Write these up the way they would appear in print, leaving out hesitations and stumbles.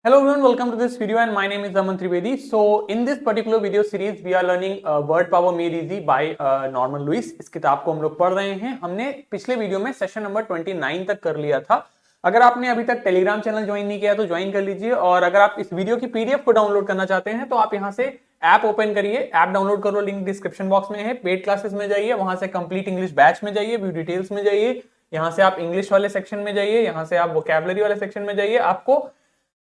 Hello everyone, welcome to this video and my name is Aman Trivedi. So in this particular video series we are learning Word Power Made Easy by Norman Lewis. इस किताब को हम लोग पढ़ रहे हैं। हमने पिछले वीडियो में सेशन नंबर 29 तक कर लिया था। अगर आपने अभी तक टेलीग्राम चैनल ज्वाइन नहीं किया तो ज्वाइन कर लीजिए, और अगर आप इस वीडियो की पीडीएफ को डाउनलोड करना चाहते हैं तो आप यहाँ से ऐप ओपन करिए, ऐप डाउनलोड करो, लिंक डिस्क्रिप्शन बॉक्स में है। पेड क्लासेस में जाइए, वहां से कंप्लीट इंग्लिश बैच में जाइए, व्यू डिटेल्स में जाइए, यहाँ से आप इंग्लिश वाले सेक्शन में जाइए, यहाँ से आप वोकैबुलरी वाले सेक्शन में जाइए। आपको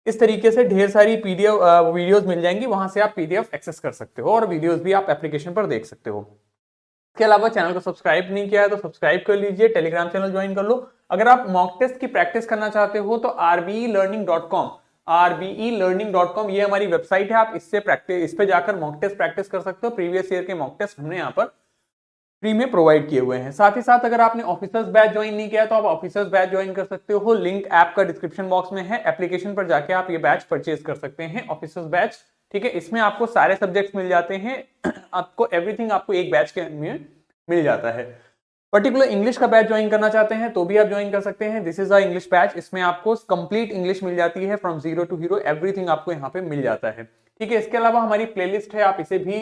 इस तरीके से ढेर सारी पीडीएफ वीडियोस मिल जाएंगी, वहां से आप पीडीएफ एक्सेस कर सकते हो और वीडियोस भी आप एप्लीकेशन पर देख सकते हो। इसके अलावा चैनल को सब्सक्राइब नहीं किया है तो सब्सक्राइब कर लीजिए, टेलीग्राम चैनल ज्वाइन कर लो। अगर आप मॉक टेस्ट की प्रैक्टिस करना चाहते हो तो rbelearning.com ये हमारी वेबसाइट है। आप इस पे जाकर मॉक टेस्ट प्रैक्टिस कर सकते हो। प्रीवियस ईयर के मॉक टेस्ट हमने यहाँ पर फ्री में प्रोवाइड किए हुए हैं। साथ ही साथ अगर आपने ऑफिसर्स बैच ज्वाइन नहीं किया तो आप ऑफिसर्स बैच ज्वाइन कर सकते हो। लिंक ऐप का डिस्क्रिप्शन बॉक्स में है, एप्लीकेशन पर जाके आप ये बैच परचेज कर सकते हैं, ऑफिसर्स बैच। ठीक है, इसमें आपको सारे सब्जेक्ट्स मिल जाते हैं, आपको एवरीथिंग आपको एक बैच के में मिल जाता है। पर्टिकुलर इंग्लिश का बैच ज्वाइन करना चाहते हैं तो भी आप ज्वाइन कर सकते हैं। This is a English batch, इसमें आपको कंप्लीट इंग्लिश मिल जाती है, from zero to hero everything आपको यहाँ पे मिल जाता है। ठीक है, इसके अलावा हमारी प्लेलिस्ट है, आप इसे भी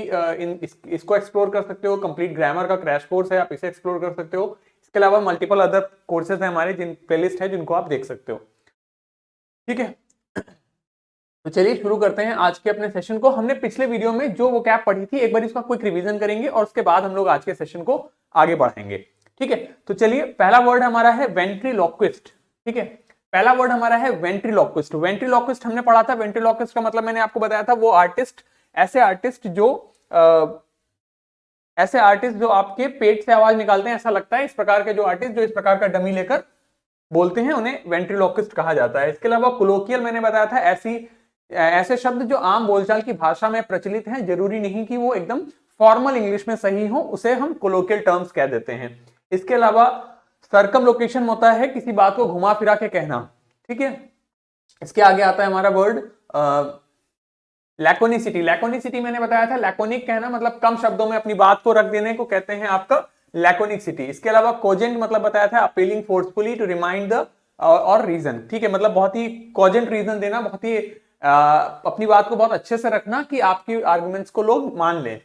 इसको एक्सप्लोर कर सकते हो। कंप्लीट ग्रामर का क्रैश कोर्स है, आप इसे एक्सप्लोर कर सकते हो। इसके अलावा मल्टीपल अदर कोर्सेज है हमारे, जिन प्लेलिस्ट है जिनको आप देख सकते हो। ठीक है, तो चलिए शुरू करते हैं आज के अपने सेशन को। हमने पिछले वीडियो में जो वो कैप पढ़ी थी, एक बार इसका क्विक रिवीजन करेंगे और उसके बाद हम लोग आज के सेशन को आगे बढ़ाएंगे। ठीक है, तो चलिए, पहला वर्ड हमारा है वेंट्रीलोक्विस्ट। ठीक है, पहला वर्ड हमारा है वेंट्रीलोक्विस्ट। वेंट्रीलोक्विस्ट हमने पढ़ा था। वेंट्रीलोक्विस्ट का मतलब मैंने आपको बताया था, वो आर्टिस्ट, ऐसे आर्टिस्ट जो आपके पेट से आवाज निकालते हैं, ऐसा लगता है, इस प्रकार के जो आर्टिस्ट जो इस प्रकार का डमी लेकर बोलते हैं, उन्हें वेंट्रीलोक्विस्ट कहा जाता है। इसके अलावा कोलोकियल मैंने बताया था, ऐसे शब्द जो आम बोलचाल की भाषा में प्रचलित हैं, जरूरी नहीं कि वो एकदम फॉर्मल इंग्लिश में सही हो, उसे हम कोलोकियल टर्म्स कह देते हैं। इसके अलावा सर्कमलोकेशन होता है किसी बात को घुमा फिरा के कहना। ठीक है, इसके आगे आता है हमारा वर्ड लैकोनिसिटी। लैकोनिसिटी मैंने बताया था, लैकोनिक कहना मतलब कम शब्दों में अपनी बात को रख देने को कहते हैं आपका लैकोनिसिटी। इसके अलावा कोजेंट मतलब बताया था, appealing forcefully to remind the और रीजन। ठीक है, मतलब बहुत ही कोजेंट रीजन देना, बहुत ही अपनी बात को बहुत अच्छे से रखना कि आपकी आर्गुमेंट्स को लोग मान लें।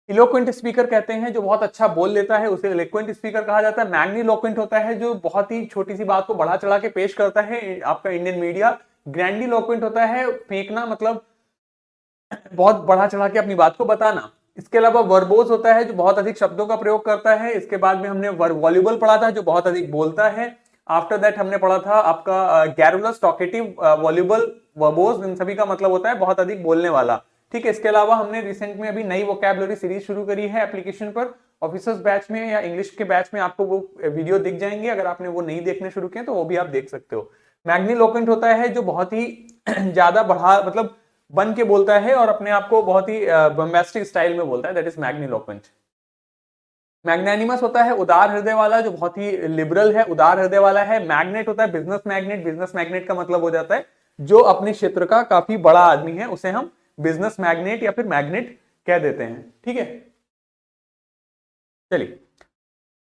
इलोक्वेंट स्पीकर कहते हैं जो बहुत अच्छा बोल लेता है, उसे इलोक्वेंट स्पीकर कहा जाता है। मैग्नीलोक्वेंट होता है जो बहुत ही छोटी सी बात को बढ़ा चढ़ा के पेश करता है, आपका इंडियन मीडिया। ग्रैंडिलोक्वेंट होता है फेंकना, मतलब बहुत बढ़ा चढ़ा के अपनी बात को बताना। इसके अलावा वर्बोज होता है जो बहुत अधिक शब्दों का प्रयोग करता है। इसके बाद में हमने वॉल्यूबल पढ़ा था, जो बहुत अधिक बोलता है। आफ्टर दैट हमने पढ़ा था आपका गैरुलस, टॉकेटिव, वॉल्यूबल, वर्बोज, इन सभी का मतलब होता है बहुत अधिक बोलने वाला। ठीक है, इसके अलावा हमने रिसेंट में अभी नई वोकैबुलरी सीरीज शुरू करी है एप्लीकेशन पर। ऑफिसर्स बैच में या इंग्लिश के बैच में आपको वो वीडियो दिख जाएंगे, अगर आपने वो नहीं देखने शुरू किए तो वो भी आप देख सकते हो। मैग्नीलोक्वेंट होता है जो बहुत ही ज्यादा बढ़ा, मतलब बन के बोलता है और अपने आप को बहुत ही बम्बास्टिक स्टाइल में बोलता है, दैट इज मैग्नीलोक्वेंट। मैग्नानिमस होता है उदार हृदय वाला, जो बहुत ही लिबरल है, उदार हृदय वाला है। मैग्नेट होता है बिजनेस मैग्नेट। बिजनेस मैग्नेट का मतलब हो जाता है जो अपने क्षेत्र का काफी बड़ा आदमी है, उसे हम बिजनेस मैग्नेट या फिर मैग्नेट कह देते हैं। ठीक है, चलिए,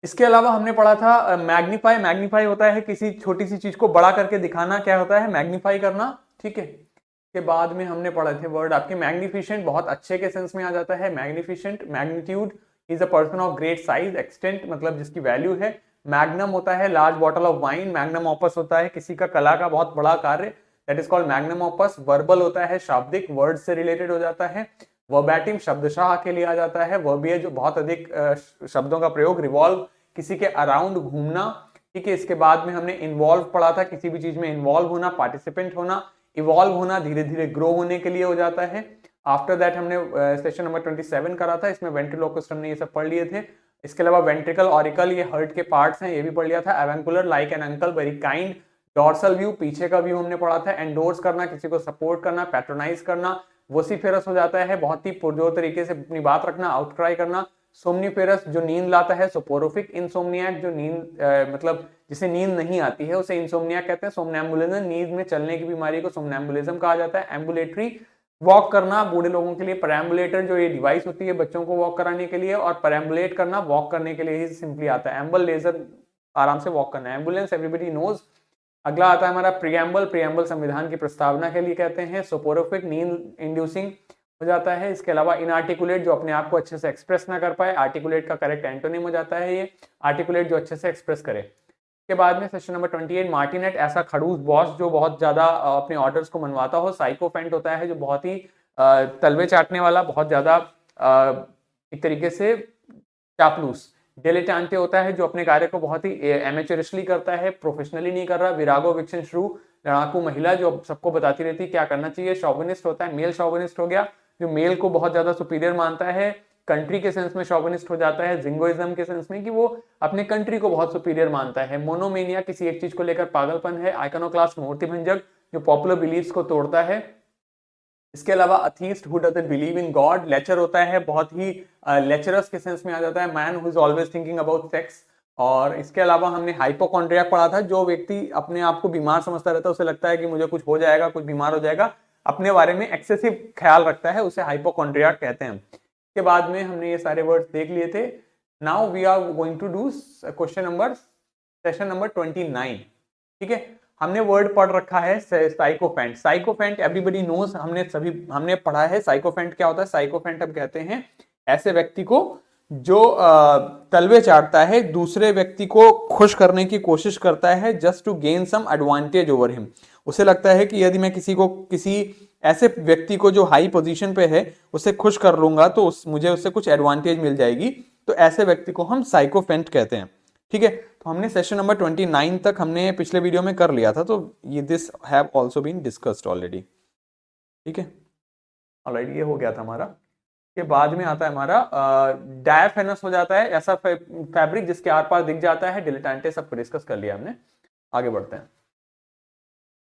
इसके अलावा हमने पढ़ा था मैग्नीफाई। मैग्नीफाई होता है किसी छोटी सी चीज को बड़ा करके दिखाना, क्या होता है, मैग्नीफाई करना। ठीक है, के बाद में हमने पढ़े थे वर्ड आपके मैग्निफिशेंट, बहुत अच्छे के सेंस में आ जाता है magnificent. Magnitude is a person of great size. Extent मतलब जिसकी वैल्यू है। मैग्नम होता है large bottle of wine. Magnum opus होता है किसी का कला का बहुत बड़ा कार्य, that is called magnum opus. Verbal होता है शाब्दिक, वर्ड से रिलेटेड हो जाता है। वर्बैटिम शब्दशाह के लिए आ जाता है। वर्बियज जो बहुत अधिक शब्दों का प्रयोग। रिवॉल्व किसी के अराउंड घूमना। ठीक है, इसके बाद में हमने इन्वॉल्व पढ़ा था, किसी भी चीज में इन्वॉल्व होना, पार्टिसिपेंट होना। इवॉल्व होना धीरे धीरे ग्रो होने के लिए हो जाता है। आफ्टर दैट हमने सेशन नंबर 27 करा था, इसमें वेंट्रिलोक्विस्ट हमने ये सब पढ़ लिए थे। इसके अलावा वेंट्रिकल, ऑरिकल, ये हार्ट के पार्ट्स हैं, ये भी पढ़ लिया था। Avuncular, like an uncle, very kind. Dorsal view, पीछे का व्यू हमने पढ़ा था। एंडोर्स करना, किसी को सपोर्ट करना, पैट्रोनाइज करना। वोसिफेरस हो जाता है बहुत ही पुरजोर तरीके से अपनी बात रखना, आउटक्राई करना। सोमनीफेरस जो नींद लाता है। सोपोरोफिक, इंसोम्नियाक जो नींद मतलब जिसे नींद नहीं आती है उसे इंसोम्नियाक कहते हैं। सोमनैम्बुलिज्म, नींद में चलने की बीमारी को सोमनैम्बुलिज्म कहा जाता है। एम्बुलेटरी, वॉक करना बूढ़े लोगों के लिए। परैम्बुलेटर जो ये डिवाइस होती है बच्चों को वॉक कराने के लिए, और परैम्बुलेट करना वॉक करने के लिए ही सिंपली आता है। एम्बल, लेजर, आराम से वॉक करना। एम्बुलेंस, एवरीबडी नोज, अगला आता है हमारा प्रियम्बल। प्रियम्बल संविधान की प्रस्तावना के लिए कहते हैं। सोपोरोफिक, नींद इंड्यूसिंग हो जाता है। इसके अलावा इनआर्टिकुलेट, जो अपने आप को अच्छे से एक्सप्रेस ना कर पाए। आर्टिकुलेट का करेक्ट एंटोनिम हो जाता है ये आर्टिकुलेट, जो अच्छे से एक्सप्रेस करे। के बाद में सेशन नंबर 28 मार्टिनेट, ऐसा खड़ूस बॉस जो बहुत ज्यादा अपने ऑर्डर्स को मनवाता हो। साइकोफेंट होता है जो बहुत ही तलवे चाटने वाला, बहुत ज्यादा एक तरीके से चापलूस। डिलेटांटे होता है जो अपने कार्य को बहुत ही एमेचरिशली करता है, प्रोफेशनली नहीं कर रहा। विरागो विक्शन श्रू, लड़ाकू महिला जो सबको बताती रहती है क्या करना चाहिए। शॉविनिस्ट होता है, मेल शॉविनिस्ट हो गया, जो मेल को बहुत ज्यादा सुपीरियर मानता है। कंट्री के सेंस में शॉविनिस्ट हो जाता है। जिंगोइज्म के सेंस में कि वो अपने कंट्री को बहुत सुपीरियर मानता है। मोनोमेनिया, किसी एक चीज को लेकर पागलपन है। आइकोनोक्लास्ट, मूर्ति भंजक, जो पॉपुलर बिलीफ्स को तोड़ता है। इसके अलावा atheist, who doesn't believe in god. Lecher होता है, बहुत ही लेचरस के सेंस में आ जाता है। Man who is always thinking about sex. और इसके अलावा हमने हाइपोकॉन्ड्रियाक पढ़ा था, जो व्यक्ति अपने आप को बीमार समझता रहता है, उसे लगता है कि मुझे कुछ हो जाएगा, कुछ बीमार हो जाएगा, अपने बारे में एक्सेसिव ख्याल रखता है, उसे हाइपोकॉन्ड्रियाक कहते हैं। के बाद में हमने ये सारे वर्ड्स देख लिए थे। Now we are going to do question number session number 29। ठीक है, हमने वर्ड पढ़ रखा है साइकोफेंट। साइकोफेंट एवरीबडी नोज, हमने पढ़ा है साइकोफेंट क्या होता है। साइकोफेंट हम कहते हैं ऐसे व्यक्ति को जो तलवे चाटता है, दूसरे व्यक्ति को खुश करने की कोशिश करता है, just to gain some advantage over him. उसे लगता है कि यदि मैं किसी ऐसे व्यक्ति को जो हाई पोजीशन पे है उसे खुश कर लूंगा तो मुझे उससे कुछ एडवांटेज मिल जाएगी, तो ऐसे व्यक्ति को हम साइकोफेंट कहते हैं। ठीक है, तो हमने सेशन नंबर 29 तक हमने पिछले वीडियो में कर लिया था, तो ये this have also been discussed already. ठीक है, ऑलरेडी ये हो गया था हमारा। के बाद में आता है हमारा डायफेनस हो जाता है, ऐसा फैब्रिक जिसके आर पार दिख जाता है। डिलेटांटे सबको डिस्कस कर लिया हमने, आगे बढ़ते हैं।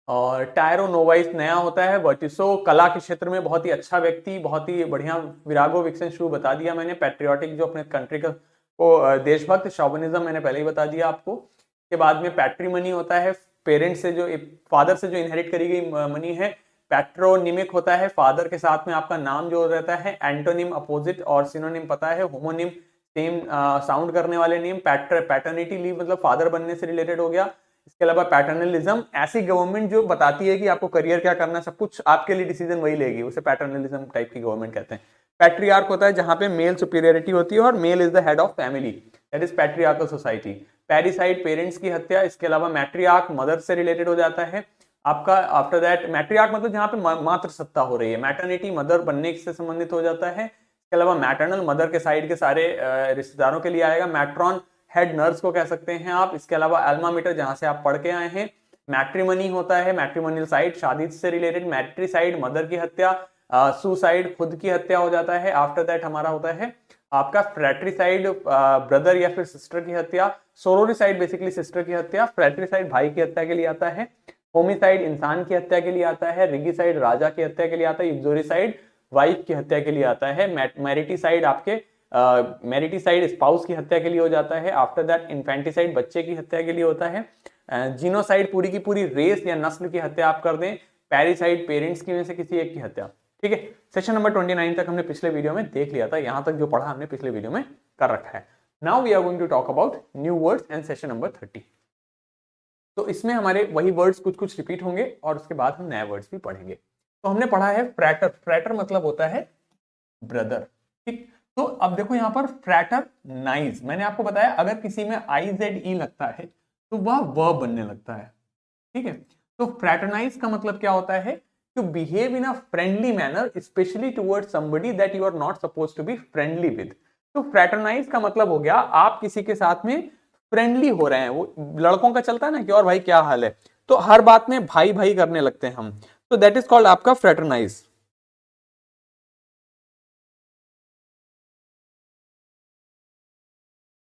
और टायरो नोवाइस नया होता है। वर्टिसो, कला के क्षेत्र में बहुत ही अच्छा व्यक्ति, बहुत ही बढ़िया। विरागो विक्सन शुरू बता दिया मैंने। पैट्रियोटिक, जो अपने कंट्री का को देशभक्त। शॉविनिज्म मैंने पहले ही बता दिया आपको। के बाद में पैट्रीमनी होता है, पेरेंट्स से जो फादर से जो इनहेरिट करी गई मनी है। पैट्रोनिमिक होता है, फादर के साथ में आपका नाम जो रहता है। एंटोनिम अपोजिट और सिनोनिम पता है। होमोनिम सेम साउंड करने वाले नेम। पैटर्निटी लीव मतलब फादर बनने से रिलेटेड हो गया। इसके अलावा पैटर्नलिज्म, ऐसी गवर्नमेंट जो बताती है कि आपको करियर क्या करना है, सब कुछ आपके लिए डिसीजन वही लेगी, उसे पैटर्नलिज्म टाइप की गवर्नमेंट कहते हैं। पैट्रियार्क होता है जहां पे मेल सुपीरियरिटी होती है और male is the head of family, that is patriarchal society. Parricide, parents की हत्या। इसके अलावा मैट्रियार्क, मदर से रिलेटेड हो जाता है आपका। आफ्टर दैट मैट्रियार्क मतलब जहां पे मातृ सत्ता हो रही है। मैटर्निटी, मदर बनने से संबंधित हो जाता है। इसके अलावा मैटरनल, मदर के साइड के सारे रिश्तेदारों के लिए आएगा। मैट्रॉन, हेड नर्स को कह सकते हैं आप। इसके अलावा अल्मा मीटर, जहां से आप पढ़ के आए हैं। मैट्रिमनी होता है, मैट्रिमोनियल साइड, शादी से रिलेटेड। मैट्रिसाइड, मदर की हत्या। सुसाइड, खुद की हत्या हो जाता है। आफ्टर दैट हमारा होता है आपका फ्रैट्रिसाइड, ब्रदर या फिर सिस्टर की हत्या। सोरोरिसाइड बेसिकली सिस्टर की हत्या। फ्रैट्रिसाइड भाई की हत्या के लिए आता है। होमिसाइड इंसान की हत्या के लिए आता है। रिगिसाइड राजा की हत्या के लिए आता है। इग्जोरिसाइड वाइफ की हत्या के लिए आता है। मैरिटिसाइड आपके मेरिटिसाइड स्पाउस की हत्या के लिए हो जाता है। आफ्टर दैट इन्फेंटिसाइड बच्चे की हत्या के लिए होता है। जीनोसाइड पूरी की पूरी रेस या नस्ल की हत्या आप कर दें। पैरिसाइड पेरेंट्स की वजह से किसी एक की हत्या। ठीक है, सेशन नंबर 29 तक हमने पिछले वीडियो में देख लिया था, यहां तक जो पढ़ा हमने पिछले वीडियो में कर रखा है। Now we are going to talk about new words and session number 30। तो इसमें हमारे वही वर्ड्स कुछ कुछ रिपीट होंगे और उसके बाद हम नए वर्ड्स भी पढ़ेंगे। तो हमने पढ़ा है फ्रैटर। फ्रैटर मतलब होता है ब्रदर। ठीक, तो अब देखो यहाँ पर फ्रैटरनाइज, मैंने आपको बताया अगर किसी में IZE लगता है तो वह वर्ब बनने लगता है। ठीक है, तो फ्रैटरनाइज का मतलब क्या होता है, to behave in a friendly manner specially towards somebody that you are not supposed to be friendly with. तो फ्रैटरनाइज का मतलब हो गया आप किसी के साथ में फ्रेंडली हो रहे हैं। वो लड़कों का चलता है ना कि और भाई क्या हाल है, तो हर बात में भाई भाई करने लगते हैं हम, तो दैट इज कॉल्ड आपका फ्रैटरनाइज।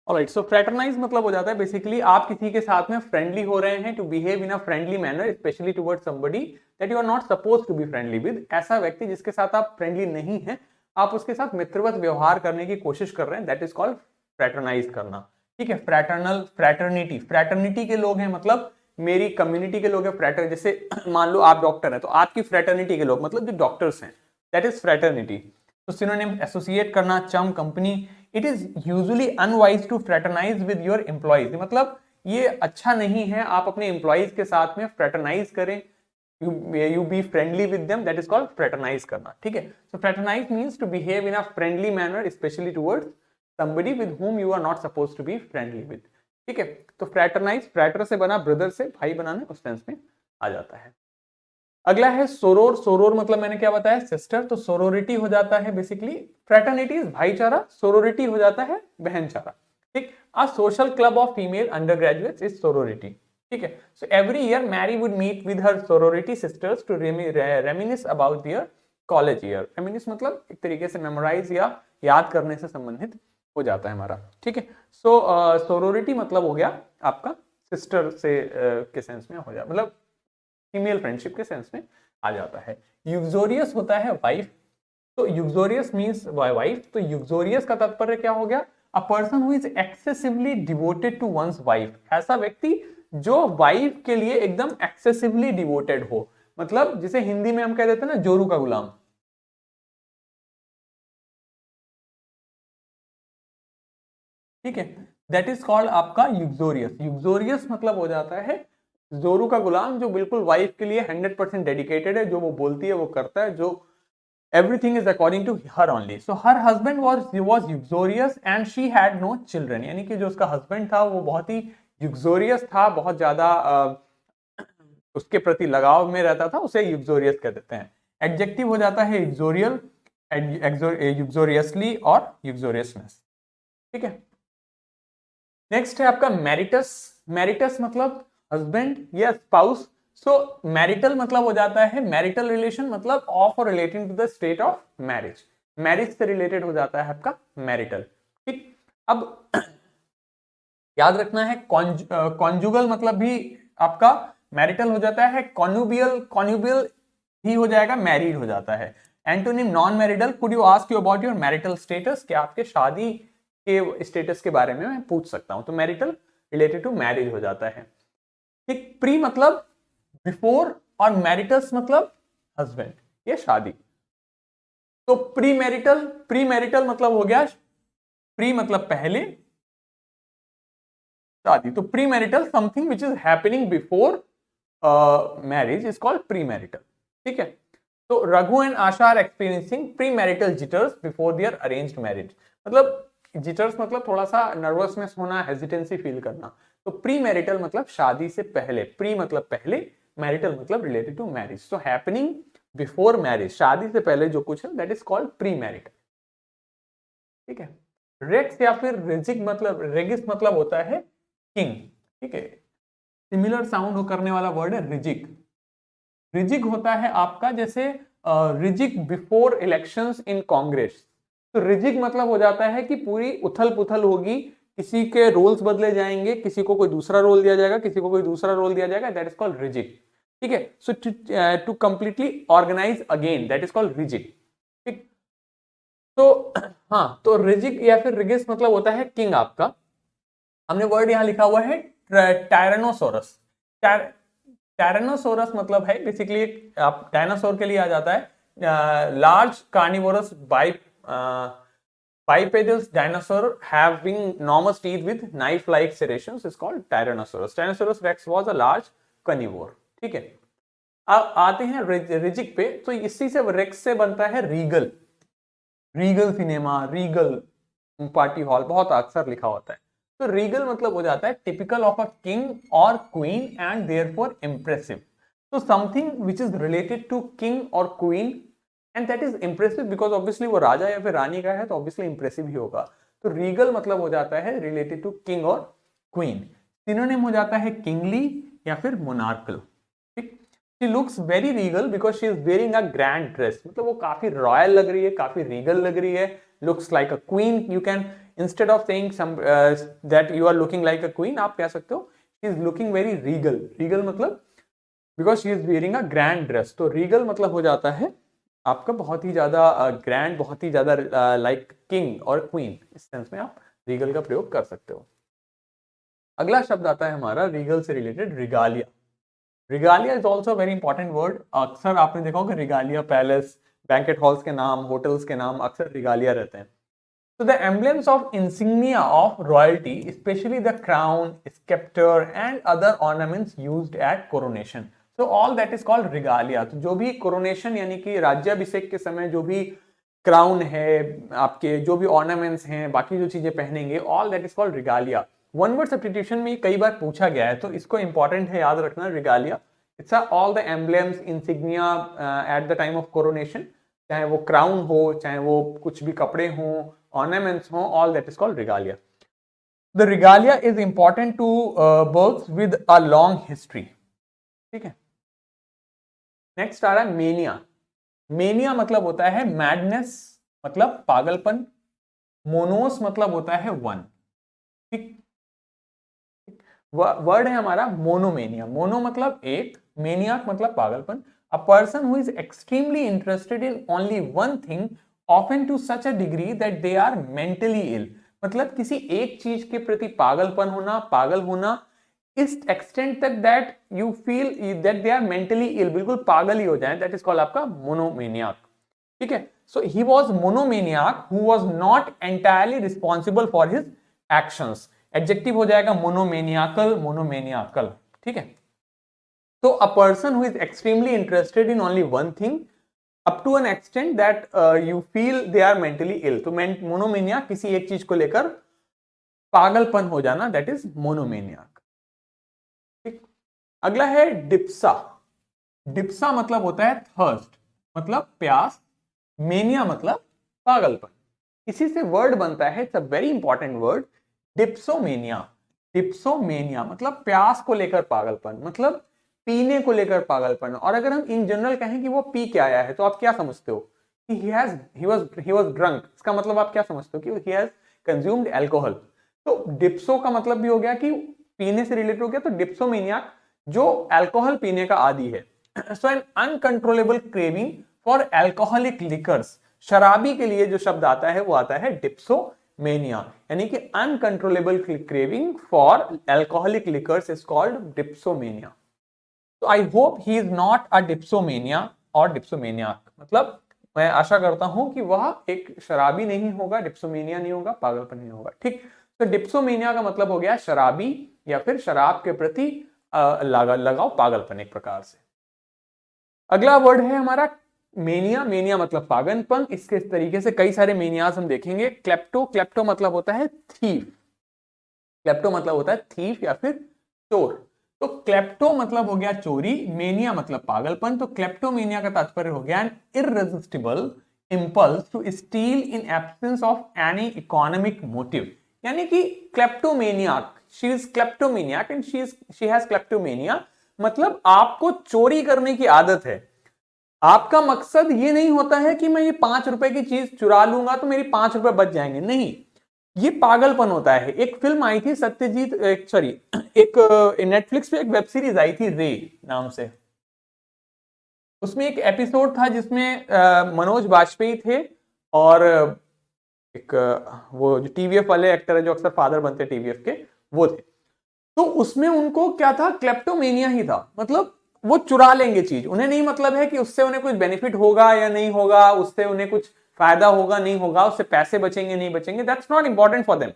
ऑलराइट, सो फ्रैटरनाइज मतलब हो जाता है बेसिकली आप किसी के साथ में फ्रेंडली हो रहे हैं, to behave in a friendly manner specially towards somebody that you are not supposed to be friendly with. ऐसा व्यक्ति जिसके साथ आप फ्रेंडली नहीं है, आप उसके साथ मित्रवत व्यवहार करने की कोशिश कर रहे हैं, दैट इज कॉल्ड फ्रैटरनाइज करना। ठीक है, फ्रैटर्नल, फ्रैटर्निटी, फ्रैटर्निटी के लोग हैं मतलब मेरी कम्युनिटी के लोग हैं। फ्रैटर जैसे मान लो आप डॉक्टर हैं तो आपकी फ्रैटर्निटी के लोग मतलब जो डॉक्टर्स हैं, दैट इज फ्रैटर्निटी। तो सिनोनिम एसोसिएट करना, chum, company. It is usually unwise to fraternise with your employees, मतलब ये अच्छा नहीं है। आप अपने एम्प्लॉइज के साथ में फ्रेटरनाइज करें, you be friendly with them, that is called fraternize करना, ठीक है। so fraternize means to behave in a friendly manner especially towards somebody with whom you are not supposed to be friendly with, ठीक है। तो fraternize, frater से बना brother से भाई बनाने, उस सेंस में आ जाता है। अगला है सोरोर। सोरोर मतलब मैंने क्या बताया, सिस्टर। तो सोरोरिटी हो जाता है बेसिकली, फ्रेटर्निटी भाईचारा, सोरोरिटी हो जाता है बहनचारा, ठीक। A social club of female undergraduates is sorority, ठीक है। So every year Mary would meet with her sorority sisters to reminisce about their college year. Reminisce मतलब एक तरीके से मेमोराइज या याद करने से संबंधित हो जाता है हमारा, ठीक है। सो सोरोरिटी मतलब हो गया आपका सिस्टर से के सेंस में हो जाए, मतलब फीमेल फ्रेंडशिप के सेंस में आ जाता है। यूक्सोरियस होता है वाइफ। तो यूक्सोरियस मींस वाइफ। तो यूक्सोरियस का तात्पर्य क्या हो गया, a person who is excessively devoted to one's wife. ऐसा व्यक्ति जो वाइफ के लिए एकदम एक्सेसिवली डिवोटेड हो, मतलब जिसे हिंदी में हम कह देते हैं ना जोरू का गुलाम, ठीक है। दैट इज कॉल्ड आपका यूक्सोरियस। यूक्सोरियस मतलब हो जाता है जोरू का गुलाम, जो बिल्कुल वाइफ के लिए 100% डेडिकेटेड है, जो वो बोलती है वो करता है, जो everything is according to her only. So her husband was uxorious and she had no children. यानी कि जो उसका हस्बैंड था वो बहुत ही यूक्सोरियस था, बहुत ज्यादा उसके प्रति लगाव में रहता था, उसे यूक्सोरियस कह देते हैं। एडजेक्टिव हो जाता है यूक्सोरियल, यूक्सोरियसली और यूक्सोरियसनेस, ठीक है। नेक्स्ट है आपका मैरिटस। मैरिटस मतलब हस्बैंड या स्पाउस। सो मैरिटल मतलब हो जाता है मैरिटल रिलेशन, मतलब ऑफ और relating to the state of marriage. Marriage से रिलेटेड हो जाता है आपका मैरिटल, ठीक। अब याद रखना है कॉन्जुगल मतलब भी आपका मैरिटल हो जाता है। कॉन्युबियल, कॉन्युबियल ही हो जाएगा, मैरिड हो जाता है। Antonym non marital, could you ask you about your marital status, क्या आपके शादी के स्टेटस के बारे में मैं पूछ सकता हूं। तो मैरिटल रिलेटेड टू मैरिज हो जाता है, ठीक। प्री मतलब बिफोर और मैरिटस मतलब हस्बैंड, ये शादी। तो प्री मैरिटल, प्री मैरिटल मतलब हो गया, प्री मतलब पहले, शादी। तो pre marital something which is happening before marriage is called pre marital, ठीक है। तो Raghu and Asha are experiencing pre marital jitters before their arranged marriage. मतलब जिटर्स मतलब थोड़ा सा नर्वसनेस होना, हेजिटेंसी फील करना। तो प्री मैरिटल मतलब शादी से पहले, प्री मतलब पहले, मैरिटल मतलब रिलेटेड टू मैरिज। तो हैपनिंग बिफोर मैरिज, शादी से पहले जो कुछ है, that is called pre marital, ठीक है। रेक्स या फिर रेजिक मतलब, रेगिस मतलब होता है किंग, ठीक है। सिमिलर साउंड करने वाला वर्ड है रिजिक। रिजिक होता है आपका जैसे रिजिक बिफोर इलेक्शंस इन कांग्रेस। तो रिजिक मतलब हो जाता है कि पूरी उथल पुथल होगी, किसी के रोल्स बदले जाएंगे, किसी को कोई दूसरा रोल दिया जाएगा, किसी को कोई दूसरा रोल दिया जाएगा, दैट इज कॉल्ड रिजिक, ठीक है। So to completely organise again, that is called regig, ठीक। तो हाँ, तो रिजिक या फिर रिगिस मतलब होता है किंग आपका। हमने वर्ड यहां लिखा हुआ है टायरानोसोरस। टायरानोसोरस मतलब है बेसिकली, आप डायनासोर के लिए आ जाता है large carnivorous bipedal dinosaur having enormous teeth with knife-like serrations is called Tyrannosaurus. Tyrannosaurus rex was a large carnivore, ठीक है। अब आते हैं रिजिक पे। तो इसी से रेक्स से बनता है Regal, Regal cinema, Regal party hall, बहुत अक्सर लिखा होता है। तो रीगल मतलब हो जाता है टिपिकल ऑफ अ किंग और क्वीन एंड देयरफॉर इंप्रेसिव। तो something which is related to king और queen and that is impressive because obviously वो राजा या फिर रानी का है, तो ऑब्वियसली इंप्रेसिव ही होगा। तो रीगल मतलब हो जाता है रिलेटेड टू किंग और क्वीन। सिनोनिम हो जाता है किंगली या फिर मोनार्कल, ठीक। She looks very Regal because she is wearing a grand dress, मतलब वो काफी रॉयल लग रही है, काफी रीगल लग रही है। Looks like a queen, you can instead of saying that you are looking like a queen, आप कह सकते हो she is looking very regal. Regal मतलब because she is wearing a grand dress. तो रीगल मतलब हो जाता है आपका बहुत ही ज्यादा ग्रैंड, बहुत ही ज्यादा लाइक किंग और क्वीन, इस सेंस में आप रीगल का प्रयोग कर सकते हो। अगला शब्द आता है हमारा रीगल से related, regalia. Regalia is also very important word. अक्सर आपने देखा होगा रिगालिया पैलेस, बैंकेट हॉल्स के नाम, होटल्स के नाम अक्सर रिगालिया रहते हैं। So the emblems of insignia of royalty, especially the crown, scepter and other ornaments used at coronation. So all that is called regalia. तो जो भी coronation यानी कि राज्याभिषेक के समय जो भी क्राउन है, आपके जो भी ऑर्नामेंट्स हैं, बाकी जो चीजें पहनेंगे, all that is called regalia. One word substitution में कई बार पूछा गया है, तो इसको इंपॉर्टेंट है याद रखना, regalia it's all the emblems insignia at the time of coronation, चाहे वो क्राउन हो, चाहे वो कुछ भी कपड़े हों, ऑर्नामेंट्स हों, all that is called regalia. The regalia is important to birds with a long history. ठीक है, नेक्स्ट आ रहा है मेनिया। मेनिया मतलब होता है मैडनेस, मतलब पागलपन। मोनोस मतलब होता है वन। ठीक, वर्ड है हमारा मोनोमेनिया। मोनो मतलब एक, मेनियाक मतलब पागलपन। A person who is extremely interested in only one thing, often to such a degree that they are mentally ill. मतलब किसी एक चीज के प्रति पागलपन होना, पागल होना, इस एक्सटेंट तक that you feel that they are mentally ill, बिल्कुल पागल ही हो जाए, दैट इज कॉल्ड आपका मोनोमेनियाक। ठीक है, so he was monomaniac who was not entirely responsible for his actions. Adjective हो जाएगा मोनोमेनियाकल, मोनोमेनियाकल। ठीक है, तो a person who is extremely interested in only one thing up to an extent that you feel they are mentally ill. तो monomania किसी एक चीज को लेकर पागलपन हो जाना, दैट इज मोनोमेनियाक। अगला है डिप्सा। डिप्सा मतलब होता है थर्स्ट, मतलब प्यास। मेनिया मतलब पागलपन। इसी से वर्ड बनता है, it's a very important word, dipsomania. Dipsomania मतलब प्यास को लेकर पागलपन, मतलब पीने को लेकर पागलपन। और अगर हम इन जनरल कहें कि वो पी के आया है, तो आप क्या समझते हो कि he was drunk, इसका मतलब आप क्या समझते हो कि he has consumed alcohol। तो डिप्सो का मतलब भी हो गया कि पीने से रिलेटेड हो गया, तो डिप्सोमेनिया जो अल्कोहल पीने का आदी है। So an uncontrollable craving for alcoholic liquors. शराबी के लिए जो शब्द आता है वो आता है डिप्सोमेनिया, यानी कि uncontrollable craving for alcoholic liquors is called dipsomania. तो I hope he is not a dipsomania और डिप्सोमेनियाक। मतलब मैं आशा करता हूं कि वह एक शराबी नहीं होगा, डिप्सोमेनिया नहीं होगा, पागलपन नहीं होगा। ठीक, तो डिप्सोमेनिया का मतलब हो गया शराबी या फिर शराब के प्रति लगाओ, पागलपन एक प्रकार से। अगला वर्ड है हमारा मेनिया। मेनिया मतलब पागलपन। इसके इस तरीके से कई सारे मेनियाज हम देखेंगे। क्लेप्टो, क्लेप्टो मतलब होता है थीफ। क्लेप्टो मतलब होता है थीफ या फिर चोर। तो क्लेप्टो मतलब हो गया चोरी, मेनिया मतलब पागलपन। तो क्लेप्टोमेनिया का तात्पर्य हो गया an irresistible impulse to steal in absence of any economic motive. यानी कि kleptomaniac, she is kleptomaniac and she has kleptomania, मतलब आपको चोरी करने की आदत है। आपका मकसद ये नहीं होता है कि मैं ये 5 रुपए की चीज चुरा लूंगा तो मेरी 5 रुपए बच जाएंगे, नहीं, ये पागलपन होता है। एक फिल्म आई थी सत्यजीत, सॉरी एक नेटफ्लिक्स पे एक वेब सीरीज आई थी रे नाम से। उसमें एक एपिसोड था जिसमें मनोज बाजपेयी थे और एक वो जो टीवीएफ वाले एक्टर है जो अक्सर फादर बनते हैं टीवीएफ के, वो थे। तो उसमें उनको क्या था, क्लेप्टोमेनिया ही था। मतलब वो चुरा लेंगे चीज, उन्हें नहीं मतलब है कि उससे उन्हें कुछ बेनिफिट होगा या नहीं होगा, उससे उन्हें कुछ फायदा होगा नहीं होगा, उससे पैसे बचेंगे नहीं बचेंगे, that's not important for them.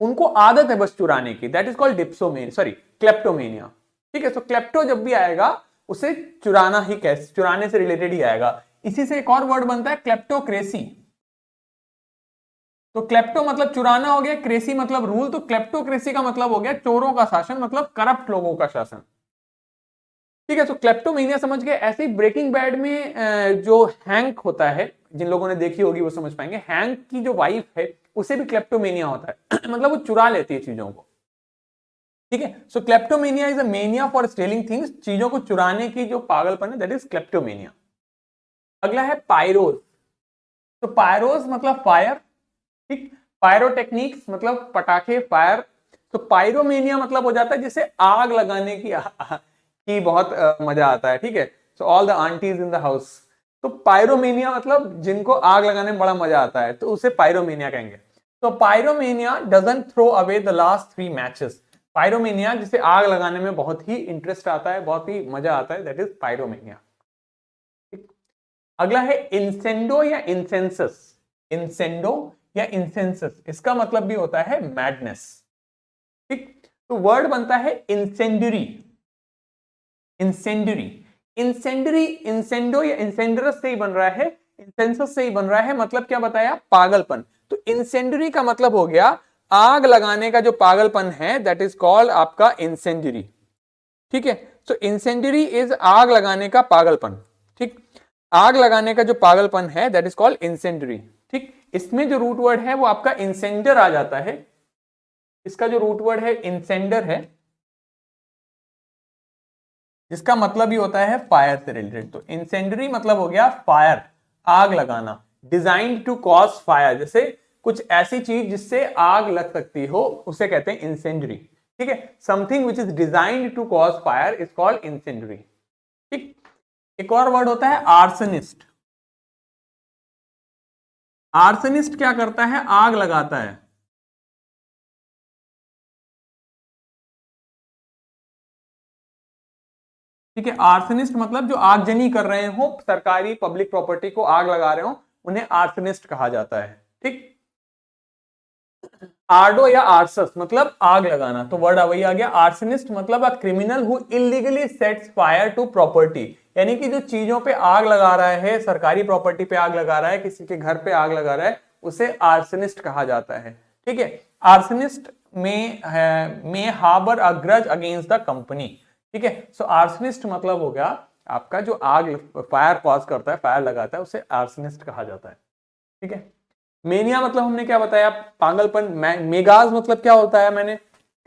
उनको आदत है बस चुराने की, that is called dipsomania, sorry kleptomania. ठीक है, तो क्लेप्टो जब भी आएगा उसे चुराना ही, कैसे चुराने से रिलेटेड ही आएगा। इसी से एक और वर्ड बनता है क्लेप्टोक्रेसी। तो क्लेप्टो मतलब चुराना हो गया, क्रेसी मतलब रूल, तो क्लेप्टोक्रेसी का मतलब हो गया चोरों का शासन, मतलब करप्ट लोगों का शासन। ठीक है, तो क्लेप्टोमेनिया समझ गए। ऐसे ही ब्रेकिंग बैड में जो हैंक होता है, जिन लोगों ने देखी होगी वो समझ पाएंगे, हैंक की जो वाइफ है उसे भी क्लेप्टोमेनिया होता है मतलब वो चुरा लेती है चीजों को। ठीक है, so kleptomania is a mania for stealing things, चीजों को चुराने की जो पागलपन है, दैट इज क्लेप्टोमेनिया। अगला है पायरोस। तो पायरोस मतलब फायर। ठीक, पायरोटेक्निक्स मतलब पटाखे, फायर। तो पायरोमेनिया मतलब हो जाता है जिसे आग लगाने की बहुत मजा आता है। ठीक है, so all the aunties in the house. तो पायरोमेनिया मतलब जिनको आग लगाने में बड़ा मजा आता है, तो उसे पायरोमेनिया कहेंगे। तो pyromania doesn't throw away the last 3 matches. Pyromania जिसे आग लगाने में बहुत ही इंटरेस्ट आता है, बहुत ही मजा आता है, दैट इज पायरोमेनिया। अगला है इंसेंडो या इंसेंसस। इंसेंडो या इंसेंसस, इसका मतलब भी होता है मैडनेस। ठीक, तो वर्ड बनता है इंसेंडरी। इंसेंडरी, इंसेंडरी, इंसेंडो या इंसेंडरस से ही बन रहा है, इंसेंसस से ही बन रहा है, मतलब क्या बताया, पागलपन। तो इंसेंडरी का मतलब हो गया आग लगाने का जो पागलपन है, दैट इज कॉल्ड आपका इंसेंडरी। ठीक है, तो इंसेंडरी इज आग लगाने का पागलपन। ठीक, आग लगाने का जो पागलपन है दैट इज कॉल्ड इंसेंडरी। ठीक, इसमें जो रूट वर्ड है वो आपका इंसेंडर आ जाता है, इसका जो रूट वर्ड है इंसेंडर है, जिसका मतलब ही होता है फायर से रिलेटेड। तो इंसेंडरी मतलब हो गया फायर, आग लगाना, डिजाइंड टू कॉज फायर, जैसे कुछ ऐसी चीज जिससे आग लग सकती हो उसे कहते हैं इंसेंडरी। ठीक है, something which is designed to cause fire is called incendiary. ठीक, एक और वर्ड होता है आर्सनिस्ट। आर्सनिस्ट क्या करता है, आग लगाता है। ठीक है, आर्सनिस्ट मतलब जो आगजनी कर रहे हो, सरकारी पब्लिक प्रॉपर्टी को आग लगा रहे हो, उन्हें आर्सनिस्ट कहा जाता है। ठीक, आर्डो या आर्सस मतलब आग लगाना, तो वर्ड वही आ गया। आर्सनिस्ट मतलब a criminal who illegally sets fire to property, यानी कि जो चीजों पे आग लगा रहा है, सरकारी प्रॉपर्टी पे आग लगा रहा है, किसी के घर पे आग लगा रहा है, उसे आर्सनिस्ट कहा जाता है। ठीक है, आर्सनिस्ट में harbour a grudge against the company. ठीक है, सो आर्सनिस्ट मतलब हो गया आपका जो आग, फायर कॉज करता है, फायर लगाता है, उसे आर्सनिस्ट कहा जाता है। ठीक है, मेनिया मतलब हमने क्या बताया, पागलपन। मेगाज मतलब क्या होता है, मैंने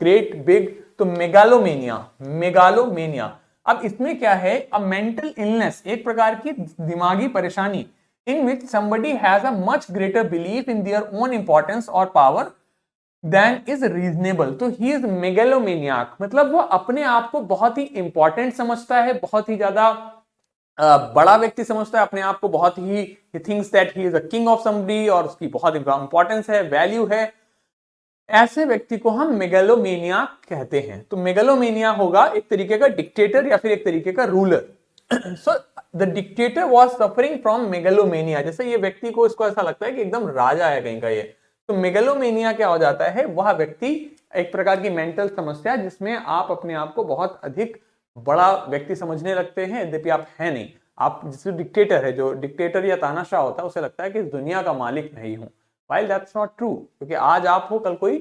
ग्रेट, बिग, तो मेगालोमेनिया, मेगालोमेनिया। अब इसमें क्या है, अ मेंटल इलनेस, एक प्रकार की दिमागी परेशानी, इन विच somebody has a much greater belief in their own importance or power than is reasonable। तो ही इज मेगालोमेनियाक, मतलब वो अपने आप को बहुत ही इंपॉर्टेंट समझता है, बहुत ही ज्यादा बड़ा व्यक्ति समझता है अपने आप को, बहुत ही he thinks that he is a king of somebody, और उसकी बहुत इंपॉर्टेंस है, वैल्यू है। ऐसे व्यक्ति को हम मेगालोमेनिया कहते हैं। तो मेगालोमेनिया होगा एक तरीके का डिक्टेटर या फिर एक तरीके का ruler. So the dictator was suffering from megalomania, जैसे ये व्यक्ति को, इसको ऐसा लगता है कि एकदम राजा है कहीं का ये। तो मेगालोमेनिया क्या हो जाता है, वह व्यक्ति, एक प्रकार की मेंटल समस्या जिसमें आप अपने आप को बहुत अधिक बड़ा व्यक्ति समझने लगते हैं, यद्यपि आप है नहीं। आप जिस डिक्टेटर है, जो डिक्टेटर या तानाशाह होता है, उसे लगता है कि इस दुनिया का मालिक मैं ही हूं। While that's not true, क्योंकि आज आप हो, कल कोई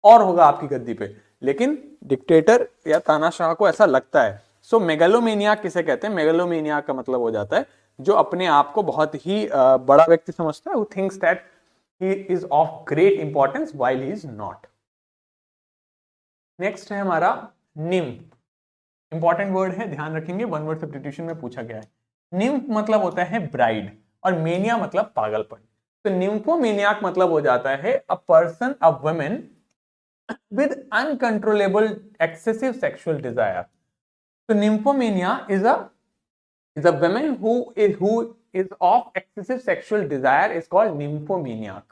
और होगा आपकी गद्दी पे, लेकिन डिक्टेटर या तानाशाह को ऐसा लगता है। सो मेगालोमेनिया किसे कहते हैं, मेगालोमेनिया का मतलब हो जाता है जो अपने आप को बहुत ही बड़ा व्यक्ति समझता है, who thinks that he is of great importance while he is not। Next है हमारा निम्फ। इंपॉर्टेंट वर्ड है, ध्यान रखेंगे, वन वर्ड सब्स्टिट्यूशन में पूछा गया है। निम्फ मतलब होता है ब्राइड, और मेनिया मतलब पागलपन। तो निम्फोमेनियाक मतलब हो जाता है a person, a women with uncontrollable excessive sexual desire। So nymphomania is a woman who is of excessive sexual desire is called nymphomaniac।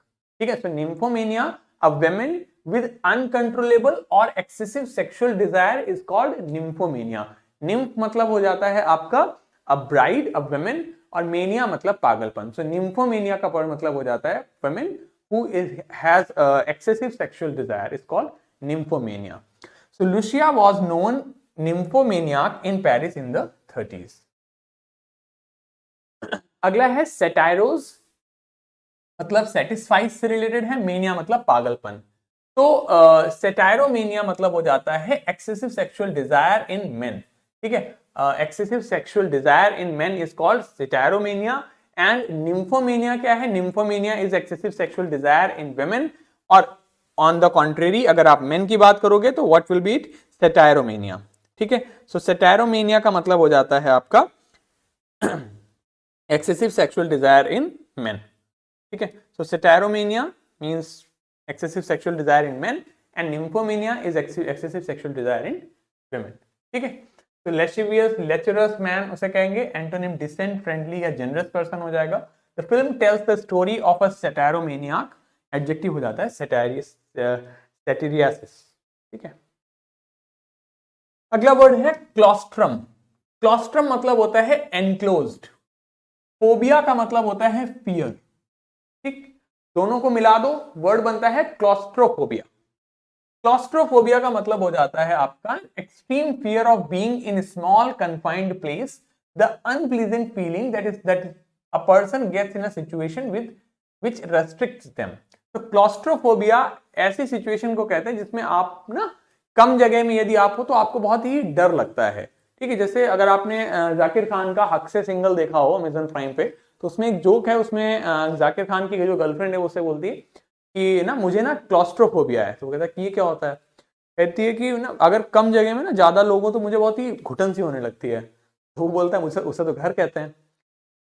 ठीक है, so nymphomania, a woman with uncontrollable or excessive sexual desire is called nymphomania। nymph मतलब हो जाता है आपका a bride, a woman, और mania मतलब पागलपन। so nymphomania का मतलब हो जाता है women who has excessive sexual desire is called nymphomania। So Lucia was known nymphomaniac in Paris in the 30s। अगला है सेटायरोज, मतलब सेटिस्फाइज से रिलेटेड है, मेनिया मतलब पागलपन। तो सेटायरोमेनिया मतलब हो जाता है excessive sexual desire in men. ठीक है, excessive sexual desire in men is called satyromania. And nymphomania क्या है, nymphomania is excessive sexual desire in women. और ऑन द कॉन्ट्रेरी अगर आप मेन की बात करोगे तो what will be it, satyromania. ठीक है, सो सेटायरोमेनिया का मतलब हो जाता है आपका excessive sexual desire in men। ठीक है, so setaromania means excessive sexual desire in men and nymphomania is excessive sexual desire in women। ठीक है, तो lascivious, lecherous man उसे कहेंगे, एंटोनिम डिसेंट, फ्रेंडली या जनरस पर्सन हो जाएगा। The film tells the story of a satyromaniac, adjective हो जाता है सेटेरियासिस। ठीक है, अगला वर्ड है क्लॉस्ट्रम। क्लॉस्ट्रम मतलब होता है एनक्लोज्ड। फोबिया का मतलब होता है फियर। ठीक, दोनों को मिला दो, वर्ड बनता है क्लॉस्ट्रोफोबिया। क्लॉस्ट्रोफोबिया का मतलब हो जाता है आपका extreme fear of being in small confined place, the unpleasant feeling that a person gets in a situation with which restricts them. तो क्लॉस्ट्रोफोबिया ऐसी सिचुएशन को कहते हैं जिसमें आप ना कम जगह में यदि आप हो तो आपको बहुत ही डर लगता है। ठीक है, जैसे अगर आपने जाकिर खान का हक से सिंगल देखा हो अमेजन प्राइम पे, तो उसमें एक जोक है, उसमें जाकिर खान की जो गर्लफ्रेंड है वो उससे बोलती है कि ना मुझे ना क्लॉस्ट्रोफोबिया है। तो वो कहता है कि ये क्या होता है? कहती है कि ना अगर कम जगह में ना ज्यादा लोग हो तो मुझे बहुत ही घुटन सी होने लगती है। तो वो बोलता है मुझे उसे तो घर कहते हैं।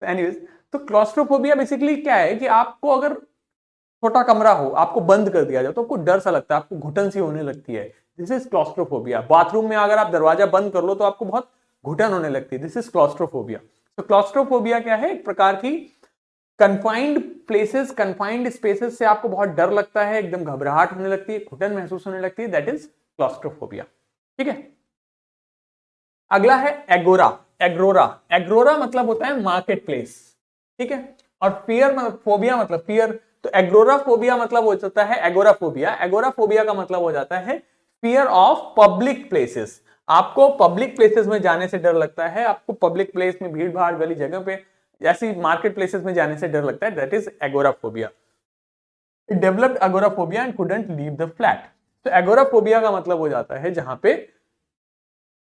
एनीवेज, तो क्लॉस्ट्रोफोबिया बेसिकली क्या है कि आपको अगर छोटा कमरा हो, आपको बंद कर दिया जाए तो आपको डर सा लगता है, आपको घुटन सी होने लगती है। This is claustrophobia. बाथरूम में अगर आप दरवाजा बंद कर लो तो आपको बहुत घुटन होने लगती है। This is claustrophobia. तो क्लॉस्ट्रोफोबिया क्या है? एक प्रकार की कंफाइंड प्लेसेस, कंफाइंड स्पेसेस से आपको बहुत डर लगता है, एकदम घबराहट होने लगती है, घुटन महसूस होने लगती है। That is claustrophobia. ठीक है, अगला है एगोरा। एग्रोरा, एग्रोरा मतलब होता है मार्केट प्लेस। ठीक है, और फियर मतलब फोबिया मतलब फियर। तो एग्रोरा फोबिया मतलब हो जाता है एगोराफोबिया। एगोराफोबिया का मतलब हो जाता है फियर ऑफ पब्लिक प्लेसेस। आपको पब्लिक प्लेसेस में जाने से डर लगता है, आपको पब्लिक प्लेस में भीड़ भाड़ वाली जगह पे ऐसी मार्केट प्लेसेस में जाने से डर लगता है। That is agoraphobia. Developed agoraphobia and couldn't leave the flat. तो एगोराफोबिया का मतलब हो जाता है जहां पे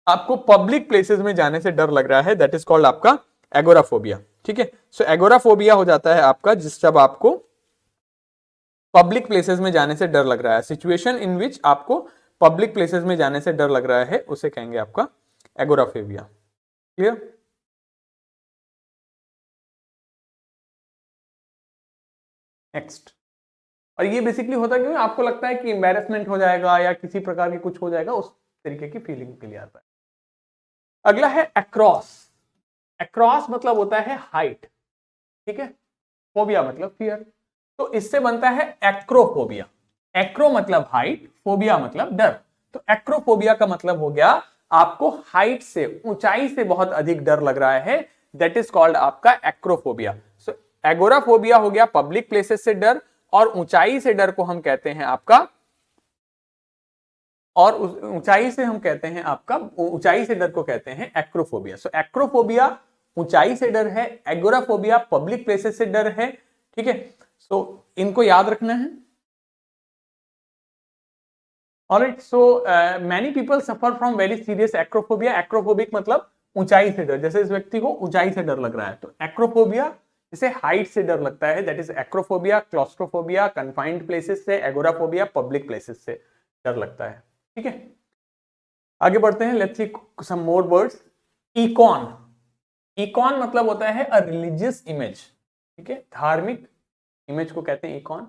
आपको पब्लिक प्लेसेस में जाने से डर लग रहा है। दैट इज कॉल्ड आपका एगोराफोबिया। ठीक है, सो एगोराफोबिया हो जाता है आपका जिस जब आपको पब्लिक प्लेसेस में जाने से डर लग रहा है, सिचुएशन इन विच आपको पब्लिक प्लेसेस में जाने से डर लग रहा है, उसे कहेंगे आपका एगोराफोबिया। क्लियर? नेक्स्ट, और ये बेसिकली होता है क्योंकि आपको लगता है कि एम्बैरेसमेंट हो जाएगा या किसी प्रकार की कुछ हो जाएगा, उस तरीके की फीलिंग के लिए आता है। अगला है अक्रॉस। अक्रॉस मतलब होता है हाइट। ठीक है, फोबिया मतलब फियर। तो इससे बनता है एक्रोफोबिया। एक्रो मतलब हाइट, फोबिया मतलब डर। तो एक्रोफोबिया का मतलब हो गया आपको हाइट से, ऊंचाई से बहुत अधिक डर लग रहा है। दैट इज कॉल्ड आपका एक्रोफोबिया। सो एगोराफोबिया हो गया पब्लिक प्लेसेस से डर, और ऊंचाई से डर को हम कहते हैं आपका, और ऊंचाई से हम कहते हैं आपका, ऊंचाई से डर को कहते हैं एक्रोफोबिया। सो एक्रोफोबिया ऊंचाई से डर है, एगोराफोबिया पब्लिक प्लेसेस से डर है। ठीक है, सो इनको याद रखना है। Alright, so many people suffer from very serious acrophobia. Acrophobic मतलब ऊंचाई से डर, जैसे इस व्यक्ति को ऊंचाई से डर लग रहा है। तो एक्रोफोबिया जिसे हाइट से डर लगता है, that is acrophobia. Claustrophobia confined places से, एगोराफोबिया पब्लिक प्लेसेस से डर लगता है। ठीक है, आगे बढ़ते हैं। Let's see some more words. Icon, icon मतलब होता है अ रिलीजियस इमेज। ठीक है, धार्मिक इमेज को कहते हैं इकॉन।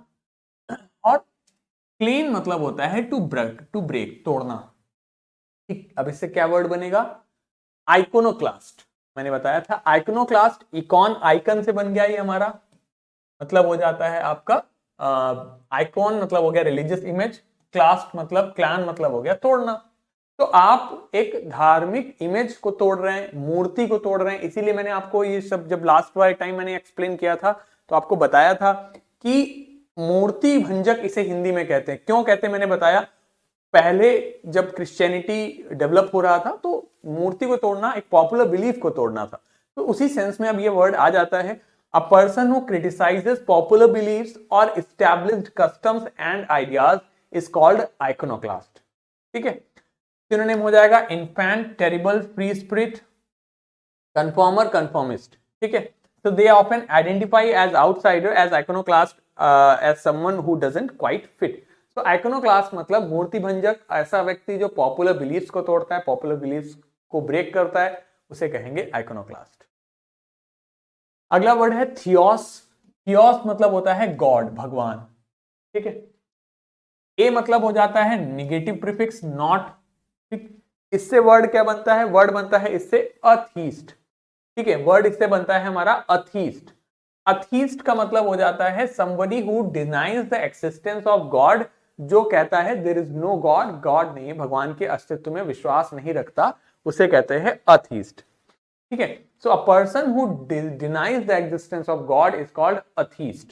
और क्लीन मतलब होता है टू ब्रेक, तोड़ना। ठीक, अब इससे क्या वर्ड बनेगा? आइकोनोक्लास्ट। मैंने बताया था आइकोनोक्लास्ट, इकॉन आइकन से बन गया ये हमारा, मतलब हो जाता है आपका आइकॉन मतलब हो गया रिलीजियस इमेज, क्लास्ट मतलब क्लैन मतलब हो गया तोड़ना। तो आप एक धार्मिक इमेज को तोड़ रहे हैं, मूर्ति को तोड़ रहे हैं। इसीलिए मैंने आपको ये सब जब लास्ट वाले टाइम मैंने एक्सप्लेन किया था तो आपको बताया था कि मूर्ति भंजक इसे हिंदी में कहते हैं। क्यों कहते हैं मैंने बताया। पहले जब क्रिश्चियनिटी डेवलप हो रहा था तो मूर्ति को तोड़ना एक पॉपुलर बिलीफ को तोड़ना था, तो उसी सेंस में अब ये वर्ड आ जाता है। A person who criticises popular beliefs और established customs and ideas is called iconoclast. ठीक है, सिनोनिम हो जाएगा enfant, terrible, free spirit, conformer, conformist. ठीक है, so they often identify as outsider as iconoclast, as someone who doesn't quite fit. So iconoclast मतलब मूर्ति भंजक, ऐसा व्यक्ति जो पॉपुलर बिलीफ्स को तोड़ता है, पॉपुलर बिलीफ्स को ब्रेक करता है, उसे कहेंगे आइकोनोक्लास्ट। अगला वर्ड है थियोस। थियोस मतलब होता है गॉड, भगवान। ठीक है, ए मतलब हो जाता है निगेटिव प्रीफिक्स नॉट। ठीक, इससे वर्ड क्या बनता है? वर्ड बनता है इससे अथीस्ट। ठीक है, वर्ड इससे बनता है हमारा अथीस्ट। अथीस्ट का मतलब हो जाता है somebody who denies the existence of God, जो कहता है there is no God, God नहीं है, भगवान के अस्तित्व में विश्वास नहीं रखता, उसे कहते हैं अथीस्ट। ठीक है, so a person who denies the existence of God is called atheist.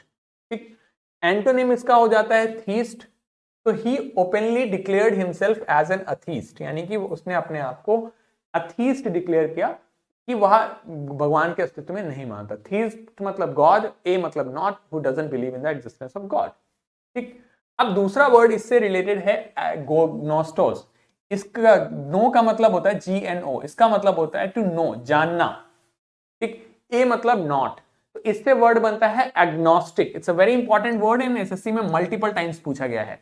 ठीक, एंटोनिम इसका हो जाता है थीस्ट। तो he openly declared himself as an atheist, यानी कि उसने अपने आप को अथीस्ट डिक्लेयर किया कि वह भगवान के अस्तित्व में नहीं मानता। थीस्ट मतलब गॉड, ए मतलब not, who doesn't believe in the existence of God. ठीक, अब दूसरा वर्ड इससे रिलेटेड है गोग्नोस्टोस। इसका नो का मतलब होता है GNO, इसका मतलब होता है टू नो, जानना। ठीक, ए मतलब नॉट, तो इससे वर्ड बनता है agnostic. It's a very important word, in SSC में मल्टीपल टाइम्स पूछा गया है।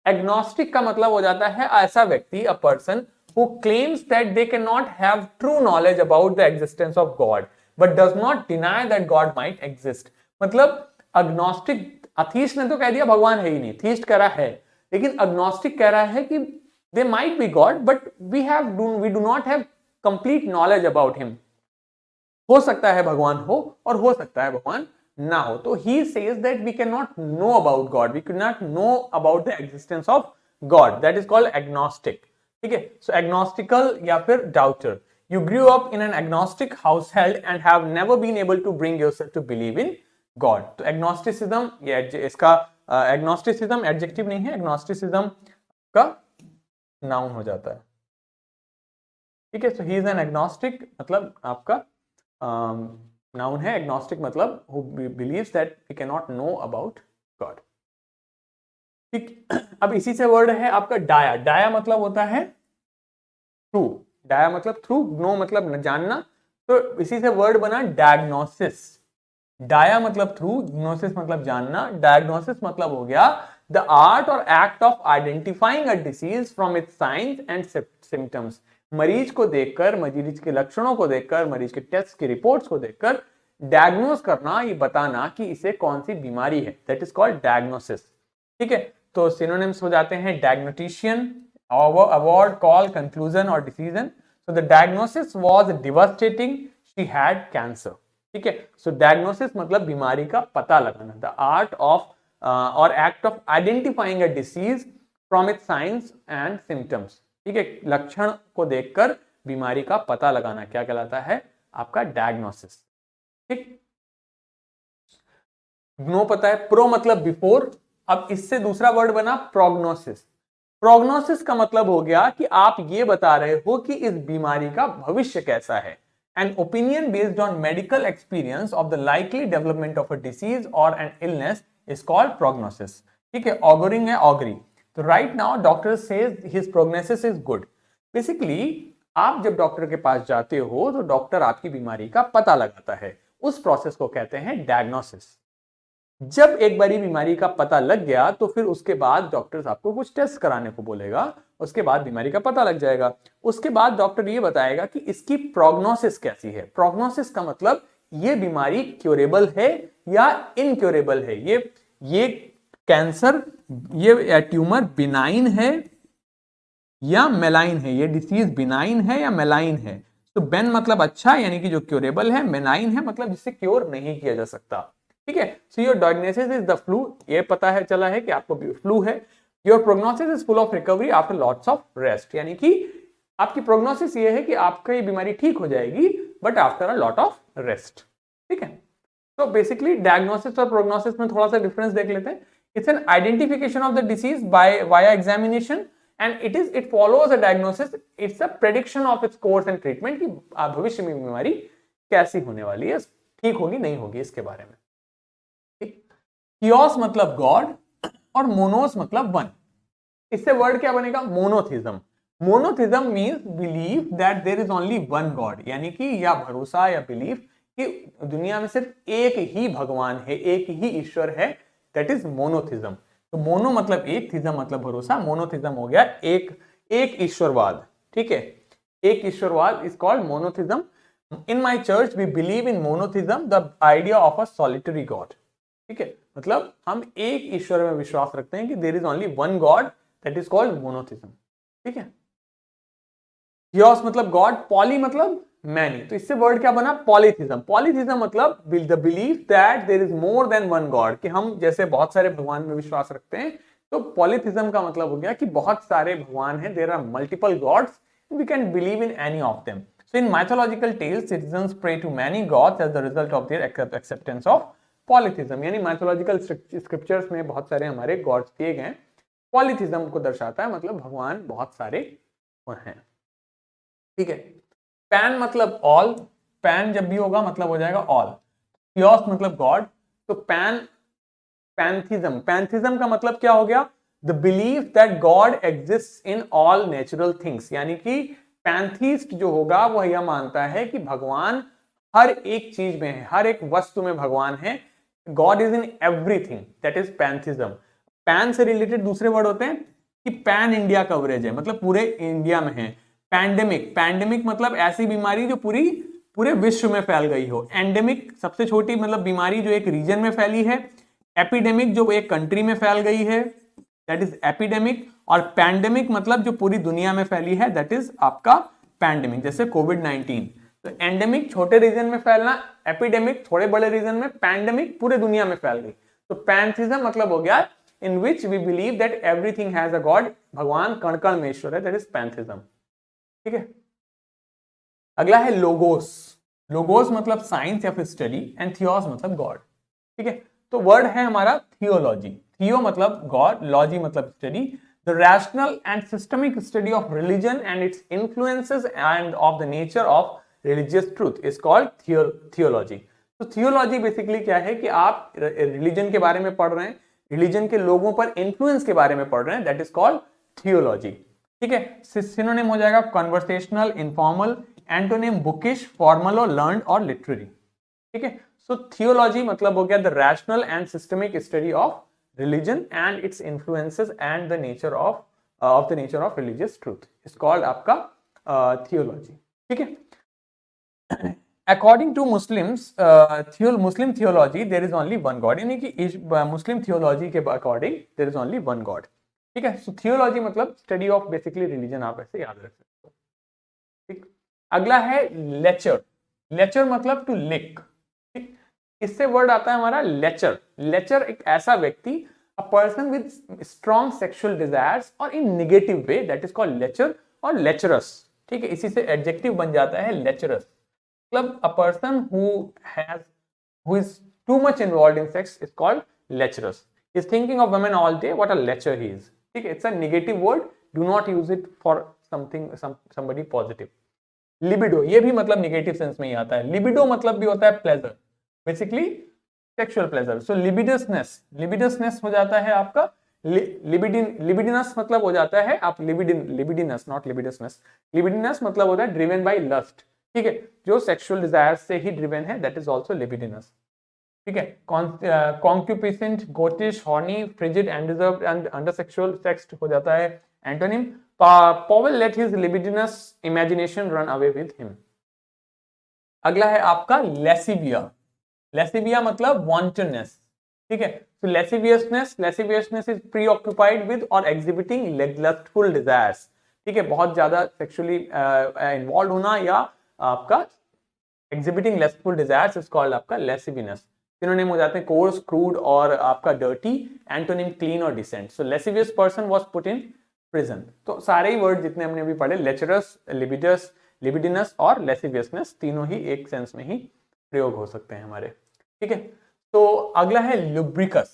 एग्नोस्टिक का मतलब हो जाता है ऐसा व्यक्ति, a person who claims that they cannot have true knowledge about the existence of God but does not deny that God might exist। मतलब agnostic, अथीस्ट ने तो कह दिया भगवान है ही नहीं, थीस्ट कह रहा है, लेकिन agnostic कह रहा है कि they might be God but we do not have complete knowledge about him। हो सकता है भगवान हो और हो सकता है भगवान ना हो। तो he says that we cannot know about God, we cannot know about the existence of God, that is called agnostic। ठीक है, सो एग्नोस्टिकल या फिर doubter. You grew up in an agnostic household and have never been able to bring yourself to believe in God. तो agnosticism, ये इसका agnosticism adjective नहीं है, agnosticism का नाउन हो जाता है। ठीक है, so he is an agnostic मतलब आपका नाउन है, एग्नोस्टिक मतलब who believes that we can not know about God. ठीक, अब इसी से वर्ड है आपका डाया। डाया मतलब होता है थ्रू, डाया मतलब थ्रू, नो मतलब जानना, तो इसी से वर्ड बना डायग्नोसिस। डाया मतलब थ्रू, ग्नोसिस मतलब जानना, डायग्नोसिस मतलब हो गया द आर्ट और act of identifying a disease from its science and symptoms. मरीज को देखकर, मरीज के लक्षणों को देखकर, मरीज के टेस्ट की रिपोर्ट्स को देखकर डायग्नोस करना, ये बताना कि इसे कौन सी बीमारी है, दैट इज कॉल्ड डायग्नोसिस। ठीक है, तो सिनोनिम्स हो जाते हैं डायग्नोटिशियन, अवार्ड, कॉल, कंक्लूजन और decision. So the diagnosis was devastating, she had cancer. ठीक है, सो डायग्नोसिस मतलब बीमारी का पता लगाना, द आर्ट ऑफ और act of identifying a disease from its science and symptoms. ठीक है, लक्षण को देखकर बीमारी का पता लगाना क्या कहलाता है, आपका डायग्नोसिस। ठीक, नो पता है, प्रो मतलब बिफोर। अब इससे दूसरा वर्ड बना प्रोग्नोसिस। प्रोग्नोसिस का मतलब हो गया कि आप ये बता रहे हो कि इस बीमारी का भविष्य कैसा है। An opinion based on medical experience of the likely development of a disease और an illness is called prognosis. ठीक है, ऑगरिंग है, ऑगरी। तो right now doctor says his prognosis is good. Basically आप जब डॉक्टर के पास जाते हो तो डॉक्टर आपकी बीमारी का पता लगाता है, उस प्रोसेस को कहते हैं डायग्नोसिस। जब एक बारी बीमारी का पता लग गया तो फिर उसके बाद डॉक्टर आपको कुछ टेस्ट कराने को बोलेगा, उसके बाद बीमारी का पता लग जाएगा। उसके बाद डॉक्टर ये बताएगा कि इसकी प्रोग्नोसिस कैसी है। प्रोग्नोसिस का मतलब ये बीमारी क्योरेबल है या इनक्योरेबल है, ये कैंसर, ये ट्यूमर बिनाइन है या मेलाइन है, ये डिसीज बिनाइन है या मेलाइन है। तो बेन मतलब अच्छा, यानी कि जो क्योरेबल है, मेलाइन है मतलब जिससे क्योर नहीं किया जा सकता। ठीक है, so your diagnosis is the flu, ये पता है चला है कि आपको फ्लू है। Your prognosis is full of recovery after lots of rest, यानी कि आपकी प्रोग्नोसिस ये है कि आपका ये बीमारी ठीक हो जाएगी but after a lot of rest. ठीक है, तो बेसिकली डायग्नोसिस और प्रोग्नोसिस में थोड़ा सा डिफरेंस देख लेते हैं। It's an identification of the disease by via examination and it follows a diagnosis, it's a prediction of its course and treatment, कि भविष्य में बीमारी कैसी होने वाली है, ठीक होगी नहीं होगी, इसके बारे में। थियोस मतलब गॉड और मोनोस मतलब वन। इससे वर्ड क्या बनेगा, monotheism. Monotheism means believe that there is only one God, यानी कि या भरोसा या बिलीव कि दुनिया में सिर्फ एक ही भगवान है, एक ही ईश्वर है, दैट इज मोनोथिज्म। तो मोनो मतलब एक, थिज्म मतलब भरोसा, मोनोथिज्म हो गया एक ईश्वरवाद। ठीक है, एक ईश्वरवाद is called monotheism. In my church we believe in monotheism, the idea of a solitary god. ठीक है, मतलब हम एक ईश्वर में विश्वास रखते हैं कि there is only one God, that is called monotheism. ठीक है, थियोस मतलब गॉड, पॉली मतलब मैनी, तो इससे वर्ड क्या बना, पॉलीथिज्म। पॉलीथिज्म मतलब the belief that there is more than one God, कि हम जैसे बहुत सारे भगवान में विश्वास रखते हैं। तो पॉलीथिज्म का मतलब हो गया कि बहुत सारे भगवान हैं, there are multiple gods, we can believe in any of them. So in mythological tales citizens pray to many gods as the result of their acceptance of polytheism, यानी माइथोलॉजिकल स्क्रिप्चर्स में बहुत सारे हमारे गॉड्स दिए गए हैं। Polytheism को दर्शाता है, मतलब भगवान बहुत सारे हैं, ठीक है। पैन मतलब ऑल, पैन जब भी होगा मतलब हो जाएगा ऑल। थियोस मतलब गॉड, तो पैंथिज्म, पैंथिज्म का मतलब क्या हो गया? The believe that God exist in all natural things, यानी कि पैंथिस्ट जो होगा वह यह मानता है कि भगवान हर एक चीज में है, हर एक वस्तु में भगवान है। God is in everything, that is pantheism. Pan से रिलेटेड दूसरे वर्ड होते हैं कि पैन इंडिया कवरेज है, मतलब पूरे इंडिया में है। पैंडेमिक, पैंडेमिक मतलब ऐसी बीमारी जो पूरे विश्व में फैल गई हो। एंडेमिक सबसे छोटी मतलब बीमारी जो एक रीजन में फैली है। एपिडेमिक जो एक कंट्री में फैल गई है, दैट इज एपिडेमिक। और पैंडेमिक मतलब जो पूरी दुनिया में फैली है, दैट इज आपका पैंडेमिक, जैसे कोविड-19। तो एंडेमिक छोटे रीजन में फैलना, एपिडेमिक थोड़े बड़े रीजन में, पैंडेमिक पूरे दुनिया में फैल गई। तो पैंथिज्म मतलब हो गया in which we believe that everything has a god, भगवान कण कण में ईश्वर है, दैट इज पैंथिज्म, ठीक है। अगला है लोगोस। लोगोस मतलब साइंस या फिर स्टडी, एंड थियोस मतलब गॉड, ठीक है। तो वर्ड है हमारा थियोलॉजी। थियो मतलब गॉड, लॉजी मतलब study. The rational and systemic study of religion and its influences end of the nature of religious truth is called theology. तो थियोलॉजी बेसिकली क्या है कि आप रिलीजन के बारे में पढ़ रहे हैं, रिलीजन के लोगों पर इन्फ्लुएंस के बारे में पढ़ रहे हैं, दैट इज कॉल्ड थियोलॉजी, ठीक है। सिनोनिम हो जाएगा conversational, informal, antonym bookish, formal और लर्न्ड और लिटरेरी, ठीक है। सो थियोलॉजी मतलब हो गया the rational and systemic study of religion and its influences and the nature of the nature of religious truth is called आपका थियोलॉजी, ठीक है। According to Muslims, Muslim theology there is only one God, यानी कि Muslim theology के according there is only one God, ठीक है। So theology मतलब study of basically religion, आप ऐसे याद रख सकते हो, ठीक। अगला है लेक्चर। लेक्चर मतलब टू लिक, ठीक। इससे वर्ड आता है हमारा लेक्चर। लेक्चर एक ऐसा व्यक्ति, a person with strong sexual desires और in negative way, that is called lecher और लेक्चरस, ठीक है। इसी से एडजेक्टिव बन जाता है लेक्चरस, मतलब अ person who is too much involved in sex is called lectures. Is thinking of women all day, what a lecture he is, ठीक है। It's a negative word, do not use it for something somebody positive. Libido, ये भी मतलब negative sense में ही आता है। Libido मतलब भी होता है प्लेजर, बेसिकली सेक्सुअल प्लेजर। सो लिबिडसनेस, लिबिडसनेस हो जाता है आपका लिबिडिनस मतलब हो जाता है आप लिबिडिनस, नॉट लिबिडसनेस। लिबिडिनस मतलब होता है ड्रिवन बाय लस्ट, ठीक है। जो सेक्सुअल डिजायर से ही ड्रिवन है, दैट इज ऑल्सो लिबिडिनस, ठीक है। Concupiscent, goatish, horny, frigid, undeserved and under sexual sexed हो जाता है antonym. Powell let his libidinous imagination run away with him. अगला है आपका लेसिविया। लेसिविया मतलब वॉन्टननेस, ठीक है। तो लेसिवियसनेस इज प्रीऑक्युपाइड विद और एग्जिबिटिंग लस्टफुल डिजायर्स, ठीक है। बहुत ज्यादा सेक्सुअली इन्वॉल्व होना या आपका exhibiting lustful desires is called आपका लेसिवियस। सिनोनिम हो जाते हैं कोर्स, क्रूड और आपका डर्टी, एंटोनिम क्लीन और decent. So lascivious person was put in prison. तो सारे ही वर्ड जितने हमने अभी पढ़े, लेचरस, लिबिडस, लिबिडिनस और लेसिवियसनेस, तीनों ही एक सेंस में ही प्रयोग हो सकते हैं हमारे, ठीक है। तो अगला है लुब्रिकस।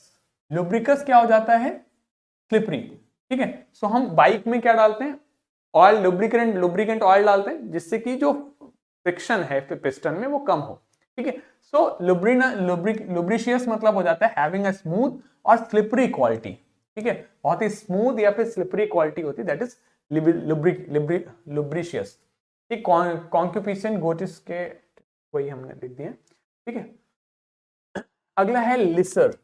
लुब्रिकस क्या हो जाता है? स्लिपरी, ठीक है। सो हम बाइक में क्या डालते हैं? ऑयल, लुब्रिकेंट ऑयल डालते हैं, जिससे कि जो फ्रिक्शन है पिस्टन में वो कम हो, ठीक है। सो लुब्रिशियस मतलब हो जाता है हैविंग अ स्मूथ और स्लिपरी क्वालिटी, ठीक है। बहुत ही स्मूथ या फिर स्लिपरी क्वालिटी होती है, दैट इज लुब्रिशियस, ठीक। कॉन्क्यूपिसेंट, गोटिस के वही हमने लिख दिए, ठीक है। अगला है लिसर,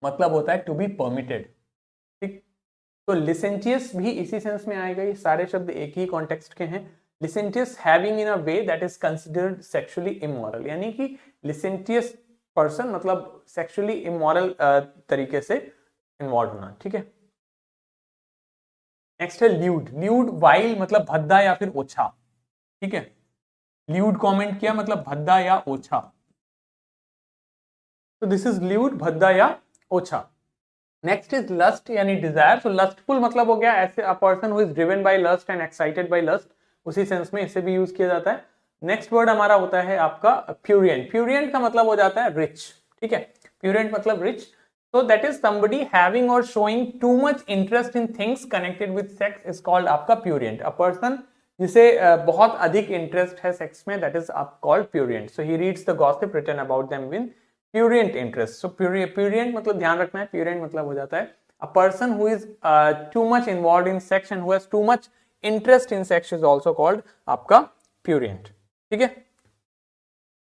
मतलब होता है टू बी परमिटेड, ठीक। तो लिसेंटियस भी इसी सेंस में आएगा, ये सारे शब्द एक ही कॉन्टेक्स्ट के हैं। Licentious having in a way that is considered sexually immoral, यानी कि लिसेंटियस पर्सन मतलब सेक्सुअली इमोरल तरीके से इन्वॉल्व होना, ठीक है। नेक्स्ट है ल्यूड। ल्यूड वाइल मतलब भद्दा या फिर ओछा, ठीक है। ल्यूड कमेंट किया मतलब भद्दा या ओछा, तो दिस इज ल्यूड, भद्दा या ओछा। नेक्स्ट इज लस्ट यानी डिजायर। तो लस्टफुल मतलब हो गया ऐसे a person who is driven by lust and excited by lust, उसी सेंस में इसे भी यूज किया जाता है। नेक्स्ट वर्ड हमारा होता है आपका प्यूरिएंट। प्यूरिएंट का मतलब हो जाता है रिच, ठीक है। प्यूरेंट मतलब rich, so that is somebody having or showing too much interest in things connected with sex is called आपका प्यूरेंट। अ पर्सन जिसे बहुत अधिक इंटरेस्ट है सेक्स में, that is आप called prurient. so he reads the gossip written about them with prurient interest. so prurient मतलब ध्यान रखना है, प्यूरेंट मतलब हो जाता है a person who is too much involved in sex and who has too much interest in sex is also called आपका प्यूरेंट। ठीक है।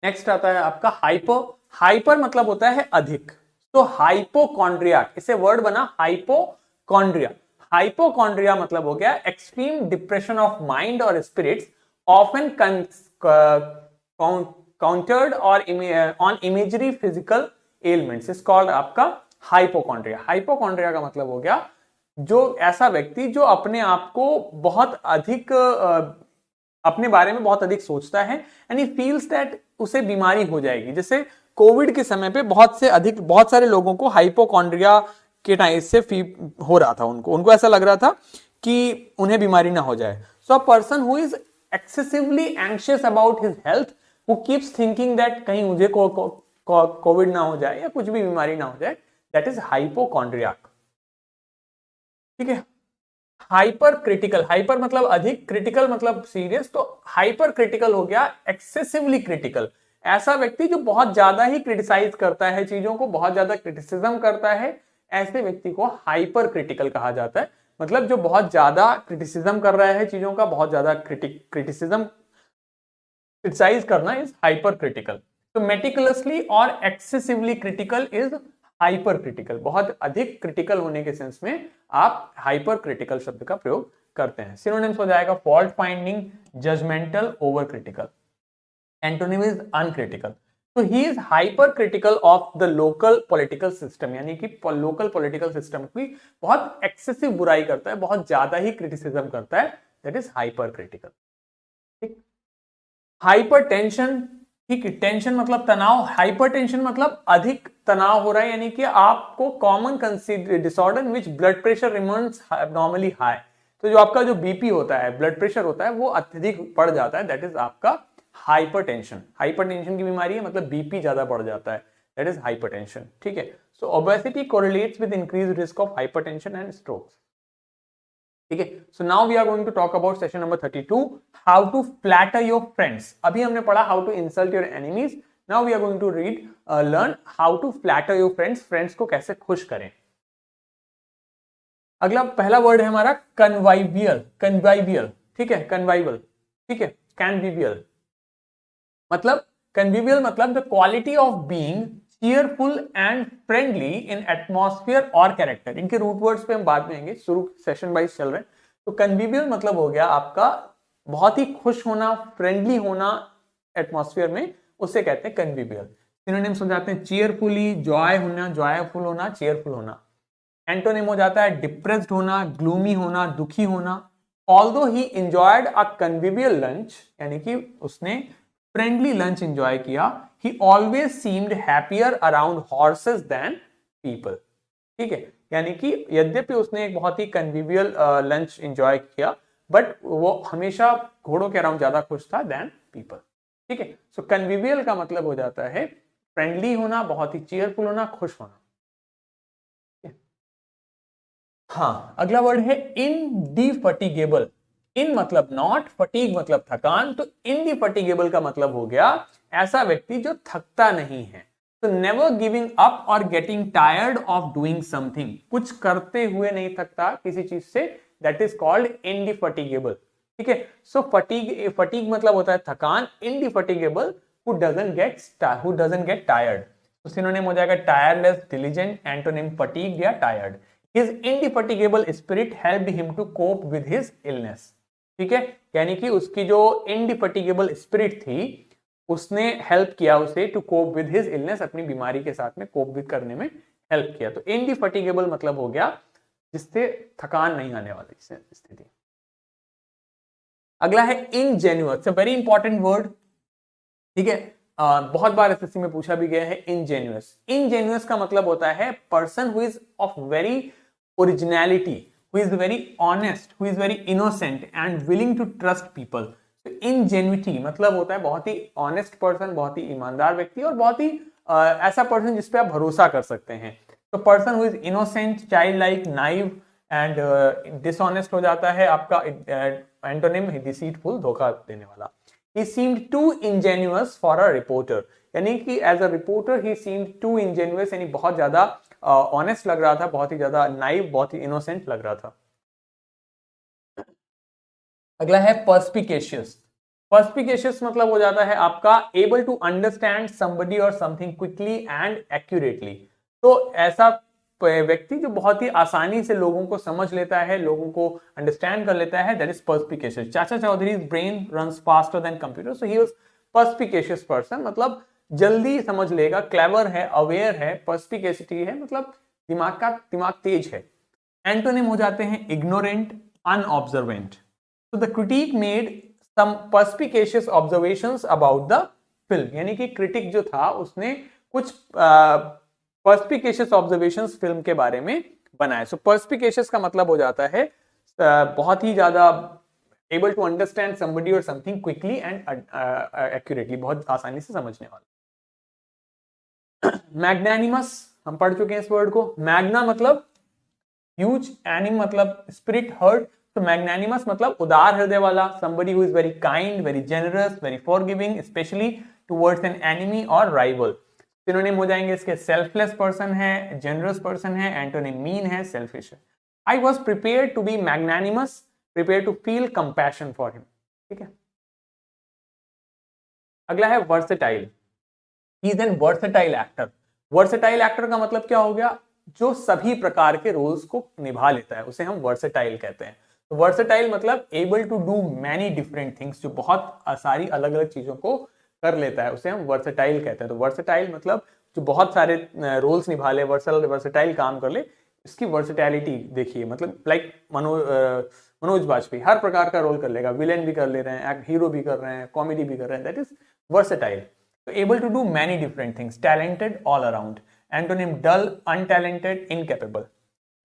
नेक्स्ट आता है आपका हाइपर। हाइपर मतलब होता है अधिक। तो हाइपोकॉन्ड्रिया, इसे वर्ड बना हाइपोकॉन्ड्रिया। हाइपोकॉन्ड्रिया मतलब हो गया एक्सट्रीम डिप्रेशन ऑफ माइंड और स्पिरिट्स ऑफन काउंटर्ड और on imagery physical elements is called आपका हाइपोकॉन्ड्रिया। हाइपोकॉन्ड्रिया का मतलब हो गया जो ऐसा व्यक्ति जो अपने आप को बहुत अधिक अपने बारे में बहुत अधिक सोचता है एंड ही फील्स दैट उसे बीमारी हो जाएगी। जैसे कोविड के समय पे बहुत सारे लोगों को हाइपोकॉन्ड्रिया के टाइम से हो रहा था, उनको ऐसा लग रहा था कि उन्हें बीमारी ना हो जाए। So a person who is excessively anxious about his health, who keeps thinking that कहीं मुझे कोविड ना हो जाए या कुछ भी बीमारी ना हो जाए, दैट इज हाइपोकॉन्ड्रियाक। ठीक है। हाइपर क्रिटिकल, हाइपर मतलब अधिक, क्रिटिकल मतलब सीरियस। तो हाइपर क्रिटिकल हो गया एक्सेसिवली क्रिटिकल, ऐसा व्यक्ति जो बहुत ज्यादा ही क्रिटिसाइज करता है चीजों को, बहुत ज्यादा क्रिटिसिज्म करता है, ऐसे व्यक्ति को हाइपर क्रिटिकल कहा जाता है। मतलब जो बहुत ज्यादा क्रिटिसिज्म कर रहा है चीजों का, बहुत ज्यादा क्रिटिसाइज करना इज हाइपर क्रिटिकल। तो मेटिकुलसली और excessively critical is hyper critical. बहुत अधिक क्रिटिकल होने के सेंस में आप हाइपर क्रिटिकल शब्द का प्रयोग करते हैं। सिनोनिम्स हो जाएगा fault finding, judgmental, over critical. Antonym is uncritical. तो he is hyper critical of the local political system, यानी कि लोकल पॉलिटिकल सिस्टम की बहुत एक्सेसिव बुराई करता है, बहुत ज्यादा ही क्रिटिसिज्म करता है, दैट इज हाइपर क्रिटिकल। ठीक। हाइपर टेंशन, ठीक है, टेंशन मतलब तनाव, हाइपर टेंशन मतलब अधिक तनाव हो रहा है, यानी कि आपको common disorder which blood pressure remains normally high. तो जो आपका जो बीपी होता है, ब्लड प्रेशर होता है, वो अत्यधिक बढ़ जाता है, दैट इज आपका हाइपरटेंशन। हाइपरटेंशन की बीमारी है, मतलब बीपी ज्यादा बढ़ जाता है, दैट इज हाइपरटेंशन। ठीक है। So obesity correlates with increased risk of hypertension and strokes. ठीक है। So now we are going to talk about session number 32, how to flatter your friends. अभी हमने पढ़ा how to insult your enemies, now we are going to learn how to flatter your friends, friends को कैसे खुश करें। अगला पहला word है हमारा कन्वाइवियल। कन्वाइवियल, ठीक है, कन्वाइवल, ठीक है, कन्विवियल मतलब, कन्विवियल मतलब the quality of being cheerful and friendly in atmosphere और कैरेक्टर। इनके रूट वर्ड्स पे हम बाद में आएंगे, शुरू सेशन वाइज चल रहे हैं। तो कन्विवियल मतलब हो गया आपका बहुत ही खुश होना, फ्रेंडली होना एटमॉस्फेयर में, उसे कहते हैं कन्विवियल। सिनोनिम्स हो जाते हैं चीयरफुली, जॉय होना, जॉयफुल होना, चीयरफुल होना। एंटोनिम हो जाता है डिप्रेस्ड होना, ग्लूमी होना, दुखी होना। Although he enjoyed a convivial lunch, यानी कि उसने फ्रेंडली लंच एंजॉय किया, he always seemed happier around horses than people. ठीक है, यानी कि यद्यपि उसने एक बहुत ही कन्विवियल लंच एंजॉय किया, बट वो हमेशा घोड़ों के अराउंड ज्यादा खुश था देन पीपल। ठीक है। सो कन्विवियल का मतलब हो जाता है फ्रेंडली होना, बहुत ही चीयरफुल होना, खुश होना। हाँ, अगला वर्ड है इनडिफटिगेबल। इन मतलब नॉट, फटीग मतलब थकान। तो इनडिफटिगेबल का मतलब हो गया ऐसा व्यक्ति जो थकता नहीं है। तो नेवर गिविंग अप और getting tired of doing something, कुछ करते हुए नहीं थकता किसी चीज से, दैट इज कॉल्ड इनडिफटिगेबल। ठीक है। सो फटीग मतलब होता है थकान, इनडिफटिगेबल हु डजंट गेट टायर्ड। तो सिनोनिम हो जाएगा टायरलेस, डिलीजेंट, एंटोनिम फटीग या tired. His indefatigable spirit helped him to cope with his illness। ठीक है, यानी कि उसकी जो indefatigable spirit थी, उसने हेल्प किया उसे to cope with his illness, अपनी बीमारी के साथ में कोप विद करने में हेल्प किया। तो indefatigable मतलब हो गया जिससे थकान नहीं आने वाली स्थिति। अगला है ingenuous, वेरी इंपॉर्टेंट वर्ड। ठीक है, बहुत बार एसएससी में पूछा भी गया है इनजेन्युअस। इनजेन्युअस का मतलब होता है person who is of very originality, who is very honest, who is very innocent and willing to trust people. तो इनजेन्युइटी मतलब होता है बहुत ही ऑनेस्ट पर्सन, बहुत ही ईमानदार व्यक्ति और बहुत ही ऐसा पर्सन जिसपे आप भरोसा कर सकते हैं। तो person who is innocent, child like, naive and dishonest हो जाता है आपका एंटोनिम डिसीटफुल, धोखा देने वाला। He seemed too ingenuous for a reporter, यानी कि as a reporter he seemed too ingenuous, यानी बहुत ज्यादा ऑनेस्ट लग रहा था, बहुत ही ज्यादा नाइव, बहुत ही इनोसेंट लग रहा था। अगला है पर्स्पिकेशियस। पर्स्पिकेशियस मतलब हो जाता है आपका एबल टू अंडरस्टैंड समबडी और समथिंग क्विकली एंड एक्यूरेटली। तो ऐसा व्यक्ति जो बहुत ही आसानी से लोगों को समझ लेता है, लोगों को अंडरस्टैंड कर लेता है, that is perspicacious. Chacha Chaudhary's brain runs faster than computer, so he was perspicacious person, मतलब जल्दी समझ लेगा, क्लेवर है, अवेयर है, पर्स्पिकेसिटी है, मतलब दिमाग तेज है। एंटोनिम हो जाते हैं ignorant, अनऑब्जर्वेंट। So the critic made some perspicacious observations about the film, यानी कि क्रिटिक जो था उसने कुछ perspicacious observations फिल्म के बारे में बनाए। So perspicacious का मतलब हो जाता है बहुत ही ज्यादा able to understand somebody or something quickly and accurately, बहुत आसानी से समझने वाला। मैग्नानिमस, हम पढ़ चुके हैं इस वर्ड को। मैग्ना मतलब ह्यूज, एनिम मतलब स्पिरिट, हर्ट। तो मैग्नानिमस मतलब उदार हृदय वाला, somebody who is very kind, very generous, very forgiving, especially towards an enemy or rival। Synonym हो जाएंगे इसके सेल्फलेस पर्सन है, जेनरस पर्सन है, एंटोनिम मीन है, सेल्फिश है। I was prepared to be magnanimous, prepare to feel compassion for him. ठीक है, अगला है versatile. He is an versatile actor. Versatile actor का मतलब क्या हो गया, जो सभी प्रकार के रोल्स को निभा लेता है, उसे हम वर्सेटाइल कहते हैं। तो वर्सेटाइल मतलब able to do many different things, जो बहुत सारी अलग अलग चीजों को कर लेता है, उसे हम वर्सेटाइल कहते हैं। तो वर्सेटाइल मतलब जो बहुत सारे रोल्स निभा ले, वर्सेटाइल काम कर ले, इसकी वर्सेटैलिटी देखिए। मतलब लाइक मनोज बाजपेयी हर प्रकार का रोल कर लेगा, विलेन भी कर ले रहे हैं, हीरो भी कर रहे हैं, कॉमेडी भी कर रहे हैं, दैट इज वर्सेटाइल। तो able to do many different things, talented all around. Antonym dull, untalented, incapable.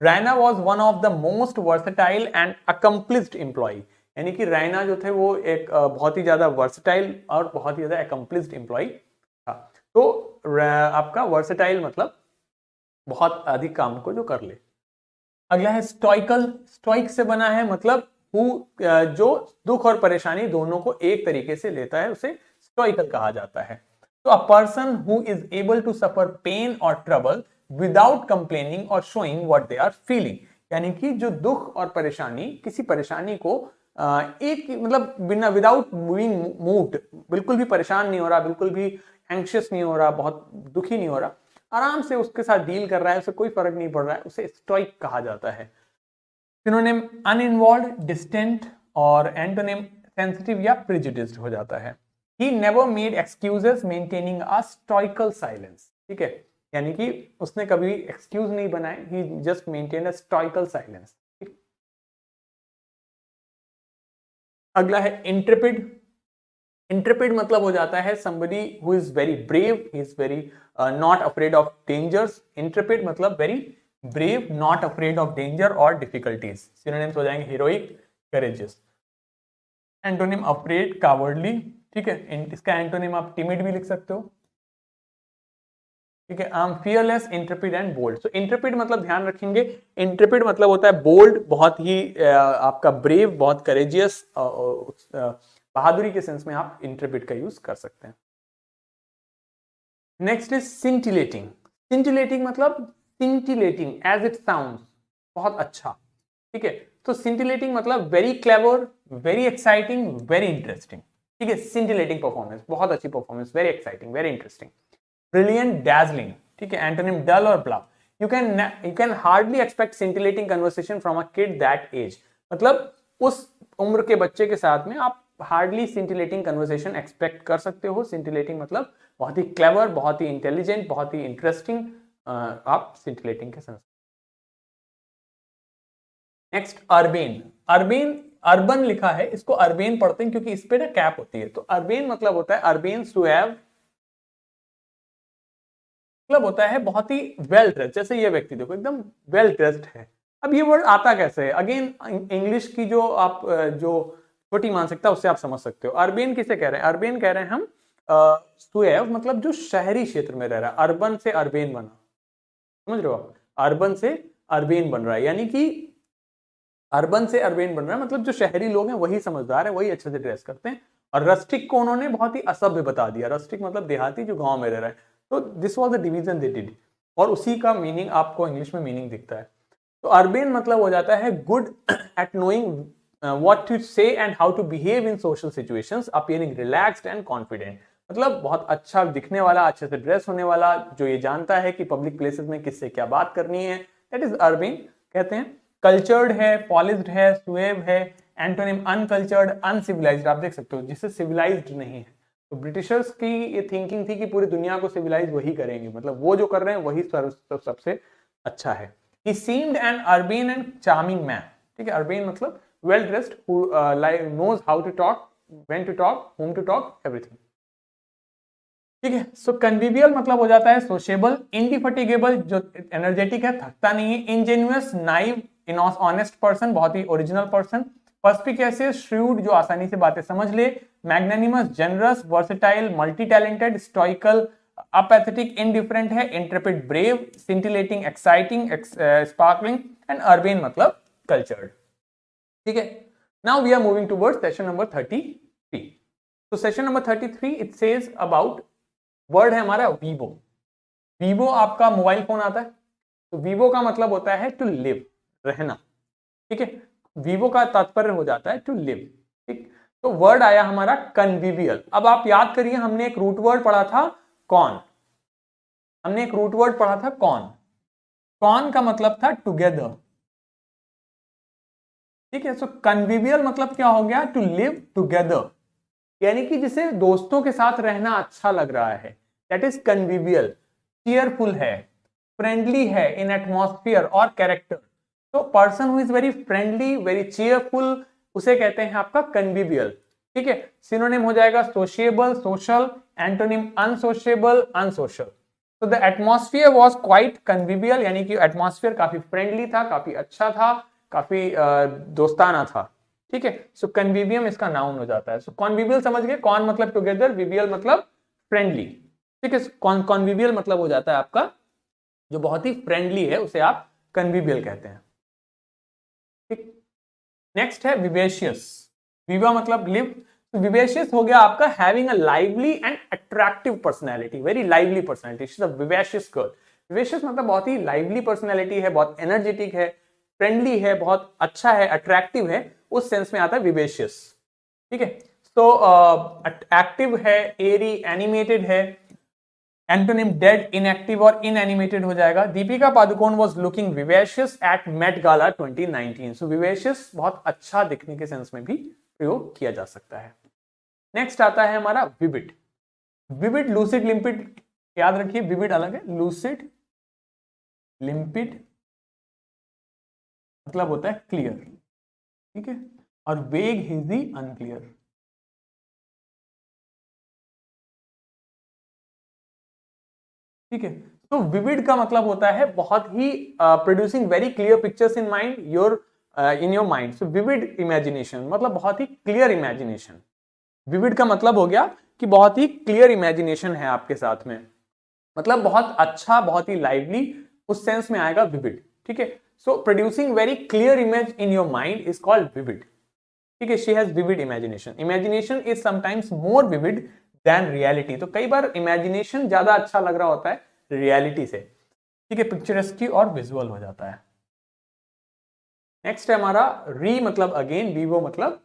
Raina was one of the most versatile and accomplished employee, यानी कि रैना जो थे वो एक बहुत ही ज्यादा वर्सेटाइल और बहुत ही ज्यादा अकम्प्लिस्ड एम्प्लॉय था। तो आपका वर्सेटाइल मतलब बहुत अधिक काम को जो कर ले। अगला है स्टोइकल। स्टोइक से बना है, मतलब जो दुख और परेशानी दोनों को एक तरीके से लेता है, उसे स्टोइकल कहा जाता है। तो a person who is able to suffer pain और ट्रबल विदाउट कंप्लेनिंग और showing what they are feeling, यानी कि जो दुख और परेशानी, किसी परेशानी को एक मतलब बिना विदाउट बीइंग मूव्ड, बिल्कुल भी परेशान नहीं हो रहा, बिल्कुल भी एंग्शियस नहीं हो रहा, बहुत दुखी नहीं हो रहा, आराम से उसके साथ डील कर रहा है, उसे कोई फर्क नहीं पड़ रहा है, उसे स्टोइक कहा जाता है। सिनोनिम अनइन्वॉल्व्ड, डिस्टेंट, और एंटोनिम सेंसिटिव या प्रेजुडिस्ड हो जाता है। He never made excuses, maintaining a stoical silence। ठीक है, यानी कि उसने कभी एक्सक्यूज नहीं बनाए, he just maintained a stoical silence। अगला है इंट्रेपिड। इंट्रेपिड मतलब हो जाता है somebody who is very brave, he is very not afraid of dangers। Intrepid मतलब very brave, not afraid of danger or difficulties। Synonyms हो जाएंगे heroic, courageous। Antonym afraid, cowardly. ठीक है, इसका एंटोनिम आप टिमिड भी लिख सकते हो। ठीक है, I am fearless, intrepid and bold. So intrepid मतलब ध्यान रखेंगे, इंट्रेपिड मतलब होता है बोल्ड, बहुत ही आपका ब्रेव, बहुत करेजियस, बहादुरी के सेंस में आप इंट्रेपिड का यूज कर सकते हैं। Next is scintillating. सिंटिलेटिंग मतलब सिंटिलेटिंग एज इट साउंड्स, बहुत अच्छा। ठीक है, तो सिंटिलेटिंग मतलब very clever, very exciting, very interesting. ठीक है, सिंटिलेटिंग परफॉर्मेंस, बहुत अच्छी performance, very exciting, very interesting. Brilliant, dazzling. ठीक है, एंटोनिम डल और bluff. You can hardly expect scintillating conversation from a kid that age, मतलब उस उम्र के बच्चे के साथ में आप हार्डली सिंटिलेटिंग कन्वर्सेशन एक्सपेक्ट कर सकते हो। सिंटिलेटिंग मतलब बहुत ही क्लेवर, बहुत ही इंटेलिजेंट, बहुत ही इंटरेस्टिंग, आप सिंटिलेटिंग के sense. Next urbane. Urbane, urban लिखा है, इसको अर्बेन पढ़ते हैं क्योंकि इस पे ना कैप होती है। तो अर्बेन मतलब होता है अर्बेन्स टू हैव, मतलब होता है बहुत ही वेल ड्रेस्ड। जैसे ये व्यक्ति देखो एकदम वेल ड्रेस्ड है। अब ये वर्ड आता कैसे है, अगेन इंग्लिश की जो आप जो छोटी मानसिकता उससे आप समझ सकते हो। अर्बेन किसे कह रहे हैं, अर्बेन कह रहे हैं हम सुएव मतलब जो शहरी क्षेत्र में रह रहा है, अर्बन से अर्बेन बना, समझ रहे हो आप, अर्बन से अर्बेन बन रहा है, यानी कि अर्बन से अर्बेन बन रहा है मतलब जो शहरी लोग हैं वही समझदार है, वही अच्छे से ड्रेस करते हैं। और रस्टिक को उन्होंने बहुत ही असभ्य बता दिया, रस्टिक मतलब देहाती जो गांव में रह रहा है। तो this was the division they did, और उसी का मीनिंग आपको इंग्लिश में मीनिंग दिखता है। तो अर्बेन मतलब हो जाता है good at knowing what to say and how to behave in social situations, appearing relaxed and confident, मतलब बहुत अच्छा दिखने वाला, अच्छे से ड्रेस होने वाला, जो ये जानता है कि पब्लिक प्लेसेस में किससे क्या बात करनी है, दैट इज अर्बेन कहते हैं। कल्चर्ड है, पॉलिश्ड है, सुएव है। एंटोनिम अनकल्चर्ड, अनसिविलाइज्ड, आप देख सकते हो जिससे सिविलाइज्ड नहीं है। तो ब्रिटिशर्स की ये थिंकिंग थी कि पूरी दुनिया को सिविलाइज वही करेंगे, मतलब वो जो कर रहे हैं वही सबसे अच्छा है। He seemed an urbane and charming man, ठीक है, अर्बेन मतलब well dressed, who knows how to talk, when to talk, whom to talk, everything, ठीक है। सो कन्विवियल मतलब हो जाता है सोशेबल, इंडिफेटिगेबल जो एनर्जेटिक है, थकता नहीं है, इंजेन्युअस, नाइव, ऑनेस्ट पर्सन, बहुत ही ओरिजिनल पर्सन, पर्सपिकेसियस, श्रूड जो आसानी से बातें समझ ले, magnanimous, generous, versatile, multi talented, stoical, apathetic, indifferent है, intrepid, brave, scintillating, exciting, sparkling, and urbane मतलब कल्चर्ड, ठीक है। Now we are moving towards session number 33। तो सेशन number 33 it says about, word है हमारा वीवो। वीवो आपका मोबाइल फोन आता है, तो वीवो का मतलब होता है टू लिव, रहना, ठीक है। वीवो का तात्पर्य हो जाता है टू लिव, ठीक। तो वर्ड आया हमारा कन्विवियल। अब आप याद करिए हमने एक रूट वर्ड पढ़ा था कॉन, हमने एक रूट वर्ड पढ़ा था कॉन, कॉन का मतलब था टुगेदर, ठीक है। सो कन्विवियल मतलब क्या हो गया, टू लिव टुगेदर, यानी कि जिसे दोस्तों के साथ रहना अच्छा लग रहा है, दैट इज कन्विवियल। चीयरफुल है, फ्रेंडली है इन एटमॉस्फियर और कैरेक्टर, तो person who is very friendly, very cheerful, उसे कहते हैं आपका कन्विवियल, ठीक है। सिनोनिम हो जाएगा सोशिएबल, सोशल, एंटोनिम अनसोशिएबल, अनसोशल। तो द एटमॉस्फियर वाज क्वाइट कन्विवियल, यानी कि एटमॉस्फियर काफी फ्रेंडली था, काफी अच्छा था, काफी दोस्ताना था, ठीक है। सो कन्विवियम इसका नाउन हो जाता है। सो कॉन्विवियल समझ गए, कॉन मतलब टुगेदर, विवियल मतलब फ्रेंडली, ठीक है। कॉन्विवियल मतलब हो जाता है आपका जो बहुत ही फ्रेंडली है, उसे आप कन्विवियल कहते हैं, ठीक। नेक्स्ट है विवेशियस। विवा मतलब लिव, विवेशियस हो गया आपका having a lively and attractive personality, very lively personality, she is a vivacious girl. Vivacious मतलब बहुत ही लाइवली पर्सनैलिटी है, बहुत एनर्जेटिक है, फ्रेंडली है, बहुत अच्छा है, अट्रैक्टिव है, उस सेंस में आता है विवेशियस, ठीक है। तो एक्टिव है, एरी, एनिमेटेड है, एंटोनिम डेड, इनएक्टिव और इनएनिमेटेड हो जाएगा। Deepika Padukone was looking vivacious at Met Gala 2019। So vivacious बहुत अच्छा दिखने के सेंस में भी प्रयोग किया जा सकता है। नेक्स्ट आता है हमारा विविड। विविड, लूसिड, लिम्पिड, याद रखिए विविड अलग है, लूसिड, लिम्पिड मतलब होता है क्लियर, ठीक है, और वेग, हेजी, अनक्लियर, ठीक है। तो विविड का मतलब होता है बहुत ही producing very clear pictures in mind, your in your mind. So vivid imagination मतलब बहुत ही क्लियर इमेजिनेशन। विविड का मतलब हो गया कि बहुत ही क्लियर इमेजिनेशन है आपके साथ में, मतलब बहुत अच्छा, बहुत ही लाइवली, उस सेंस में आएगा विविड, ठीक है। So producing very clear image in your mind is called vivid, ठीक है। She has vivid imagination. Imagination is sometimes more vivid than reality, तो कई बार इमेजिनेशन ज्यादा अच्छा लग रहा होता है रियलिटी से, ठीक है, पिक्चरस्की और विजुअल हो जाता है। नेक्स्ट है हमारा री मतलब अगेन, वीवो मतलब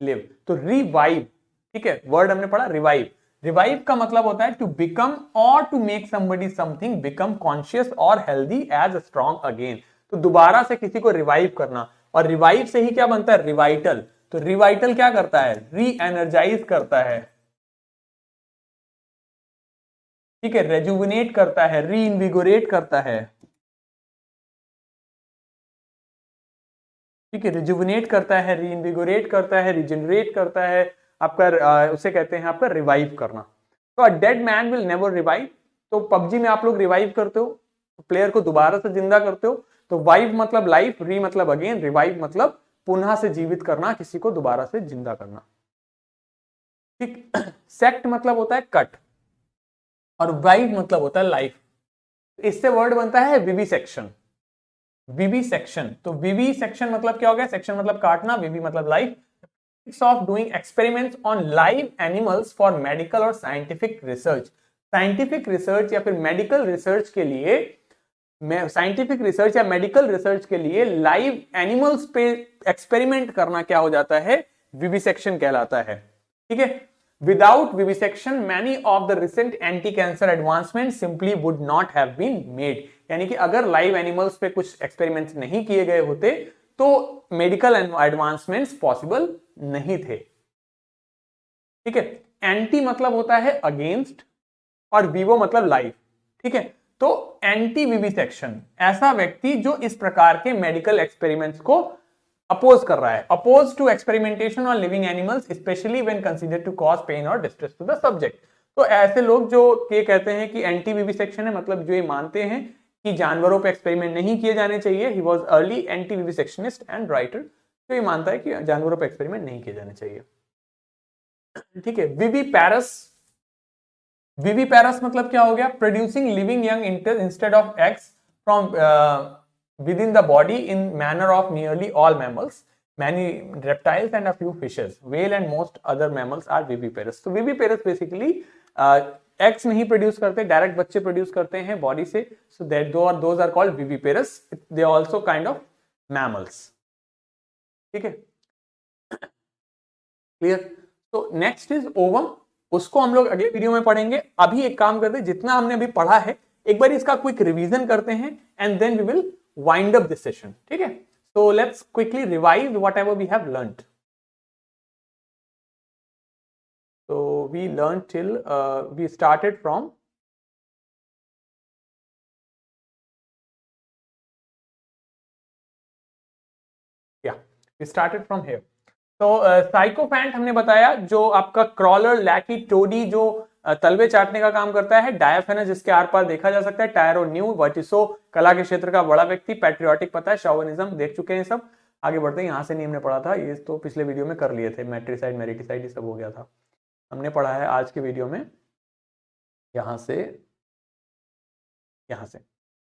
लिव, तो रिवाइव, ठीक है, वर्ड हमने पढ़ा रिवाइव। रिवाइव का मतलब होता है टू बिकम और to make somebody something become conscious और हेल्दी एज स्ट्रॉन्ग अगेन, तो दोबारा से किसी को रिवाइव करना, और रिवाइव से ही क्या बनता है, रिवाइटल। तो रिवाइटल क्या करता है, री एनर्जाइज करता है, ठीक है, रेजुविनेट करता है, री इनविगोरेट करता है, ठीक है, रिजुविनेट करता है, री इनविगोरेट करता है, रिजेनरेट करता है, आपका उसे कहते हैं आपका रिवाइव करना। तो a dead man will never revive, तो पबजी में आप लोग रिवाइव करते हो, प्लेयर को दोबारा से जिंदा करते हो, तो वाइव मतलब लाइफ, री मतलब अगेन, रिवाइव मतलब पुनः से जीवित करना, किसी को दोबारा से जिंदा करना। ठीक। सेक्ट मतलब होता है कट, और वाइव मतलब होता है लाइफ। इससे वर्ड बनता है विविसेक्शन। विविसेक्शन, तो विविसेक्शन मतलब क्या हो गया? सेक्शन मतलब काटना, विवि मतलब life. Of doing experiments on live animals for medical और साइंटिफिक रिसर्च। साइंटिफिक रिसर्च या फिर मेडिकल रिसर्च के लिए, साइंटिफिक रिसर्च या मेडिकल रिसर्च के लिए लाइव एनिमल्स पे एक्सपेरिमेंट करना क्या हो जाता है? विविसेक्शन कहलाता है। ठीक है। Without vivisection many of the recent anti cancer advancement simply would not have been made. यानी कि अगर लाइव एनिमल्स पे कुछ एक्सपेरिमेंट्स नहीं किए गए होते तो मेडिकल एडवांसमेंट्स पॉसिबल नहीं थे। ठीक है। एंटी मतलब होता है अगेंस्ट, और विवो मतलब लाइव। ठीक है। तो एंटी विविसेक्शन, ऐसा व्यक्ति जो इस प्रकार के मेडिकल एक्सपेरिमेंट्स को अपोज कर रहा है। Oppose to experimentation on living animals specially when considered to cause pain और डिस्ट्रेस टू द सब्जेक्ट। तो ऐसे लोग जो ये कहते हैं कि एंटी विविसेक्शन है, मतलब जो ये मानते हैं कि जानवरों पे एक्सपेरिमेंट नहीं किए जाने चाहिए। He was early anti vivisectionist and writer. तो ये मानता है कि जानवरों पे एक्सपेरिमेंट नहीं किए जाने चाहिए। ठीक है। विविपैरस, विविपैरस मतलब क्या हो गया? Producing living young instead of eggs from within the body in manner of nearly all mammals, many reptiles and a few fishes. Whale and most other mammals are viviparous. So viviparous basically eggs नहीं produce करते, direct बच्चे produce करते हैं body से। So that those are called viviparous. They are also kind of mammals. ठीक है, clear. तो next is ovum, उसको हम लोग अगले वीडियो में पढ़ेंगे। अभी एक काम करते हैं, जितना हमने अभी पढ़ा है एक बार इसका क्विक रिवीजन करते हैं and then we will wind up this session. ठीक है, so let's quickly revise whatever we have learned. So we learned till we started from we started from here. तो साइकोफैंट हमने बताया, जो आपका क्रॉलर, लैकी, टोडी, जो तलवे चाटने का काम करता है। डायफेनस, जिसके आर पार देखा जा सकता है। टायरो न्यू, वर्टिसो, कला के क्षेत्र का बड़ा व्यक्ति। पैट्रियोटिक पता है, शॉविनिज्म देख चुके हैं सब। आगे बढ़ते हैं, यहाँ से नहीं हमने पढ़ा था, ये तो पिछले वीडियो में कर लिए थे। मैट्रिसाइड, मेरिटिसाइड, ये सब हो गया था, हमने पढ़ा है आज के वीडियो में यहाँ से, यहाँ से।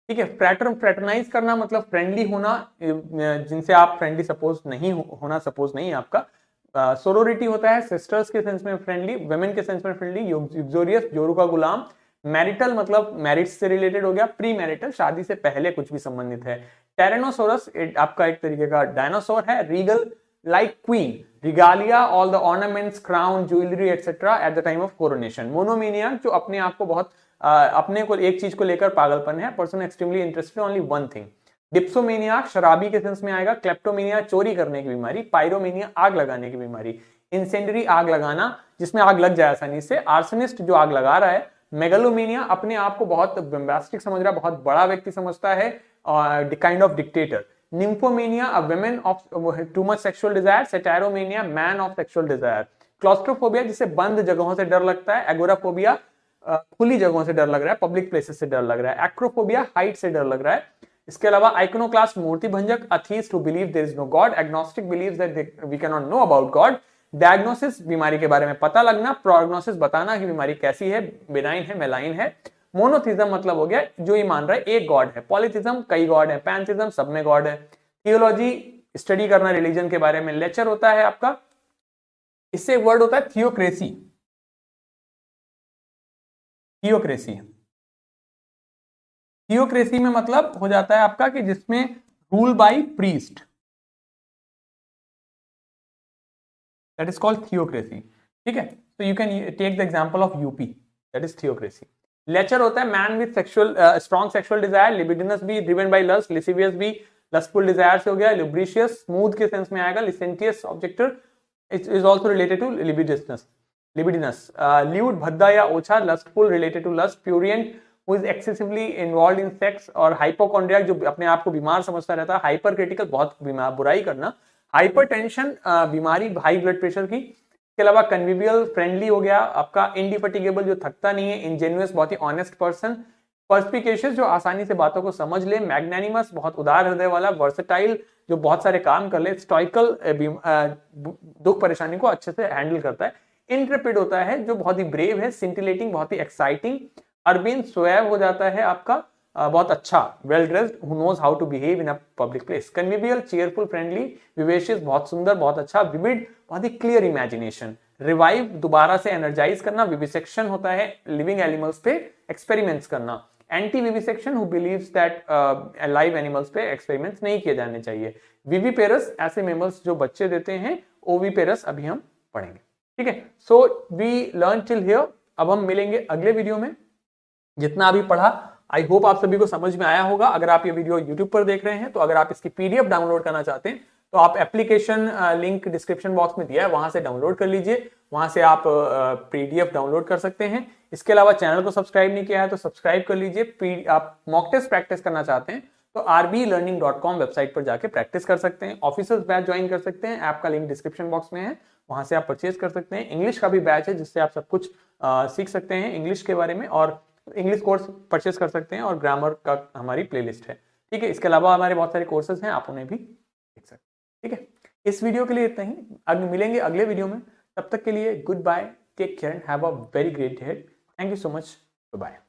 ठीक है। फ्रेटरनाइज करना मतलब फ्रेंडली होना, जिनसे आप फ्रेंडली सपोज नहीं होना, सपोज नहीं है आपका। सोरोरिटी होता है सिस्टर्स के सेंस में फ्रेंडली, वेमेन के सेंस में फ्रेंडली। यूक्सोरियस, जोरू का गुलाम। मैरिटल मतलब मैरिज से रिलेटेड हो गया। प्री मैरिटल, शादी से पहले कुछ भी संबंधित है। टेरेनोसोरस आपका एक तरीके का डायनासोर है। Regal, like queen. Regalia, all the ornaments, crown, jewellery etcetera at the time of coronation. Monomania, जो अपने आप को बहुत अपने को एक चीज को लेकर पागलपन है। Person extremely interested only one thing. Dipsomania, शराबी के सेंस में आएगा। क्लेप्टोमेनिया, चोरी करने की बीमारी। पायरोमेनिया, आग लगाने की बीमारी। इंसेंडरी, आग लगाना, जिसमें आग लग जाए आसानी से। आर्सनिस्ट, जो आग लगा रहा है। मेगालोमेनिया, अपने आप को बहुत बम्बास्टिक समझ रहा है, बहुत बड़ा व्यक्ति समझता है, kind of dictator. Nymphomania, a women of too much sexual desire. Satyromania, man of sexual desire. Claustrophobia, जिसे बंद जगहों से डर लगता है। एगोराफोबिया, खुली जगहों से डर लग रहा है, पब्लिक प्लेसेस से डर लग रहा है। एक्रोफोबिया, हाइट से डर लग रहा है। इसके अलावा आइकोनोक्लास्ट, मूर्ति भंजक। Atheist, who believe there is no God. Agnostic, believes that we can not know about God. Diagnosis, बीमारी के बारे में पता लगना। प्रोग्नोसिस, बताना कि बीमारी कैसी है, बेनाइन है, मेलाइन है। मोनोथिज्म मतलब हो गया जो ये मान रहा है एक गॉड है। पॉलीथिज्म, कई गॉड है। पैंथिज्म, सब में गॉड है। थियोलॉजी, स्टडी करना रिलीजन के बारे में। लेक्चर होता है आपका, इससे एक वर्ड होता है थियोक्रेसी। थियोक्रेसी, थियोक्रेसी में मतलब हो जाता है आपका कि जिसमें rule by priest, that is called theocracy. ठीक है, तो you can take the example of UP, that is theocracy. Lecher होता है man with sexual strong sexual desire. Libidinous भी, ड्रिवन बाय लस्ट। लिसिवियस भी, लस्टफुल डिजायर से हो गया। लुब्रिशियस, स्मूथ के सेंस में आएगा। Licentious, objector, it is also related to libidinous. Libidinous, lewd, भद्दा या ओछा। Lustful, related to lust. Prurient, who is excessively involved in sex. और हाइपोकॉन्ड्रियाक, जो अपने आप को बीमार समझता रहता है। हाइपर क्रिटिकल, बहुत बीमार, बुराई करना। हाइपरटेंशन, बीमारी हाई ब्लड प्रेशर की। इसके अलावा कन्विवियल, फ्रेंडली हो गया आपका। इंडिफेटिगेबल, जो थकता नहीं है। इंजेन्युअस, बहुत ही ऑनेस्ट पर्सन। पर्सपिकेशियस, जो आसानी से बातों को समझ ले। मैग्नानिमस, बहुत उदार हृदय वाला। वर्सेटाइल, जो बहुत सारे काम कर ले। स्टोइकल, दुख परेशानी को अच्छे से हैंडल करता है। इंट्रेपिड होता है जो बहुत ही ब्रेव है, सिंटिलेटिंग बहुत ही एक्साइटिंग, अर्बिन स्वैव हो जाता है आपका बहुत अच्छा, well dressed, who knows how to behave in a public place, convivial, cheerful, friendly, vivacious बहुत सुंदर बहुत अच्छा, विविड बहुत ही क्लियर इमेजिनेशन, रिवाइव दोबारा से एनर्जाइज करना, विविसेक्शन होता है लिविंग एनिमल्स पे एक्सपेरिमेंट्स करना, anti vivisection who believes that live animals पे एक्सपेरिमेंट्स नहीं किए जाने चाहिए, विविपेरस ऐसे मेमल्स जो बच्चे देते हैं, ओविपेरस अभी हम पढ़ेंगे। ठीक है, so we learn till here. अब हम मिलेंगे अगले वीडियो में। जितना अभी पढ़ा आई होप आप सभी को समझ में आया होगा। अगर आप ये वीडियो यूट्यूब पर देख रहे हैं तो अगर आप इसकी पीडीएफ डाउनलोड करना चाहते हैं तो आप एप्लीकेशन लिंक डिस्क्रिप्शन बॉक्स में दिया है, वहां से डाउनलोड कर लीजिए, वहां से आप पीडीएफ डाउनलोड कर सकते हैं। इसके अलावा चैनल को सब्सक्राइब नहीं किया है तो सब्सक्राइब कर लीजिए। आप मॉक टेस्ट प्रैक्टिस करना चाहते हैं तो rblearning.com वेबसाइट पर जाके प्रैक्टिस कर सकते हैं। ऑफिसर्स बैच ज्वाइन कर सकते हैं, ऐप का लिंक डिस्क्रिप्शन बॉक्स में है, वहां से आप परचेज कर सकते हैं। इंग्लिश का भी बैच है जिससे आप सब कुछ सीख सकते हैं इंग्लिश के बारे में, और इंग्लिश कोर्स परचेस कर सकते हैं, और ग्रामर का हमारी प्लेलिस्ट है। ठीक है, इसके अलावा हमारे बहुत सारे कोर्सेज हैं, आप उन्हें भी देख सकते हैं। ठीक है, इस वीडियो के लिए इतना ही, मिलेंगे अगले वीडियो में। तब तक के लिए goodbye, take care, have a very great day. Thank you so much, bye.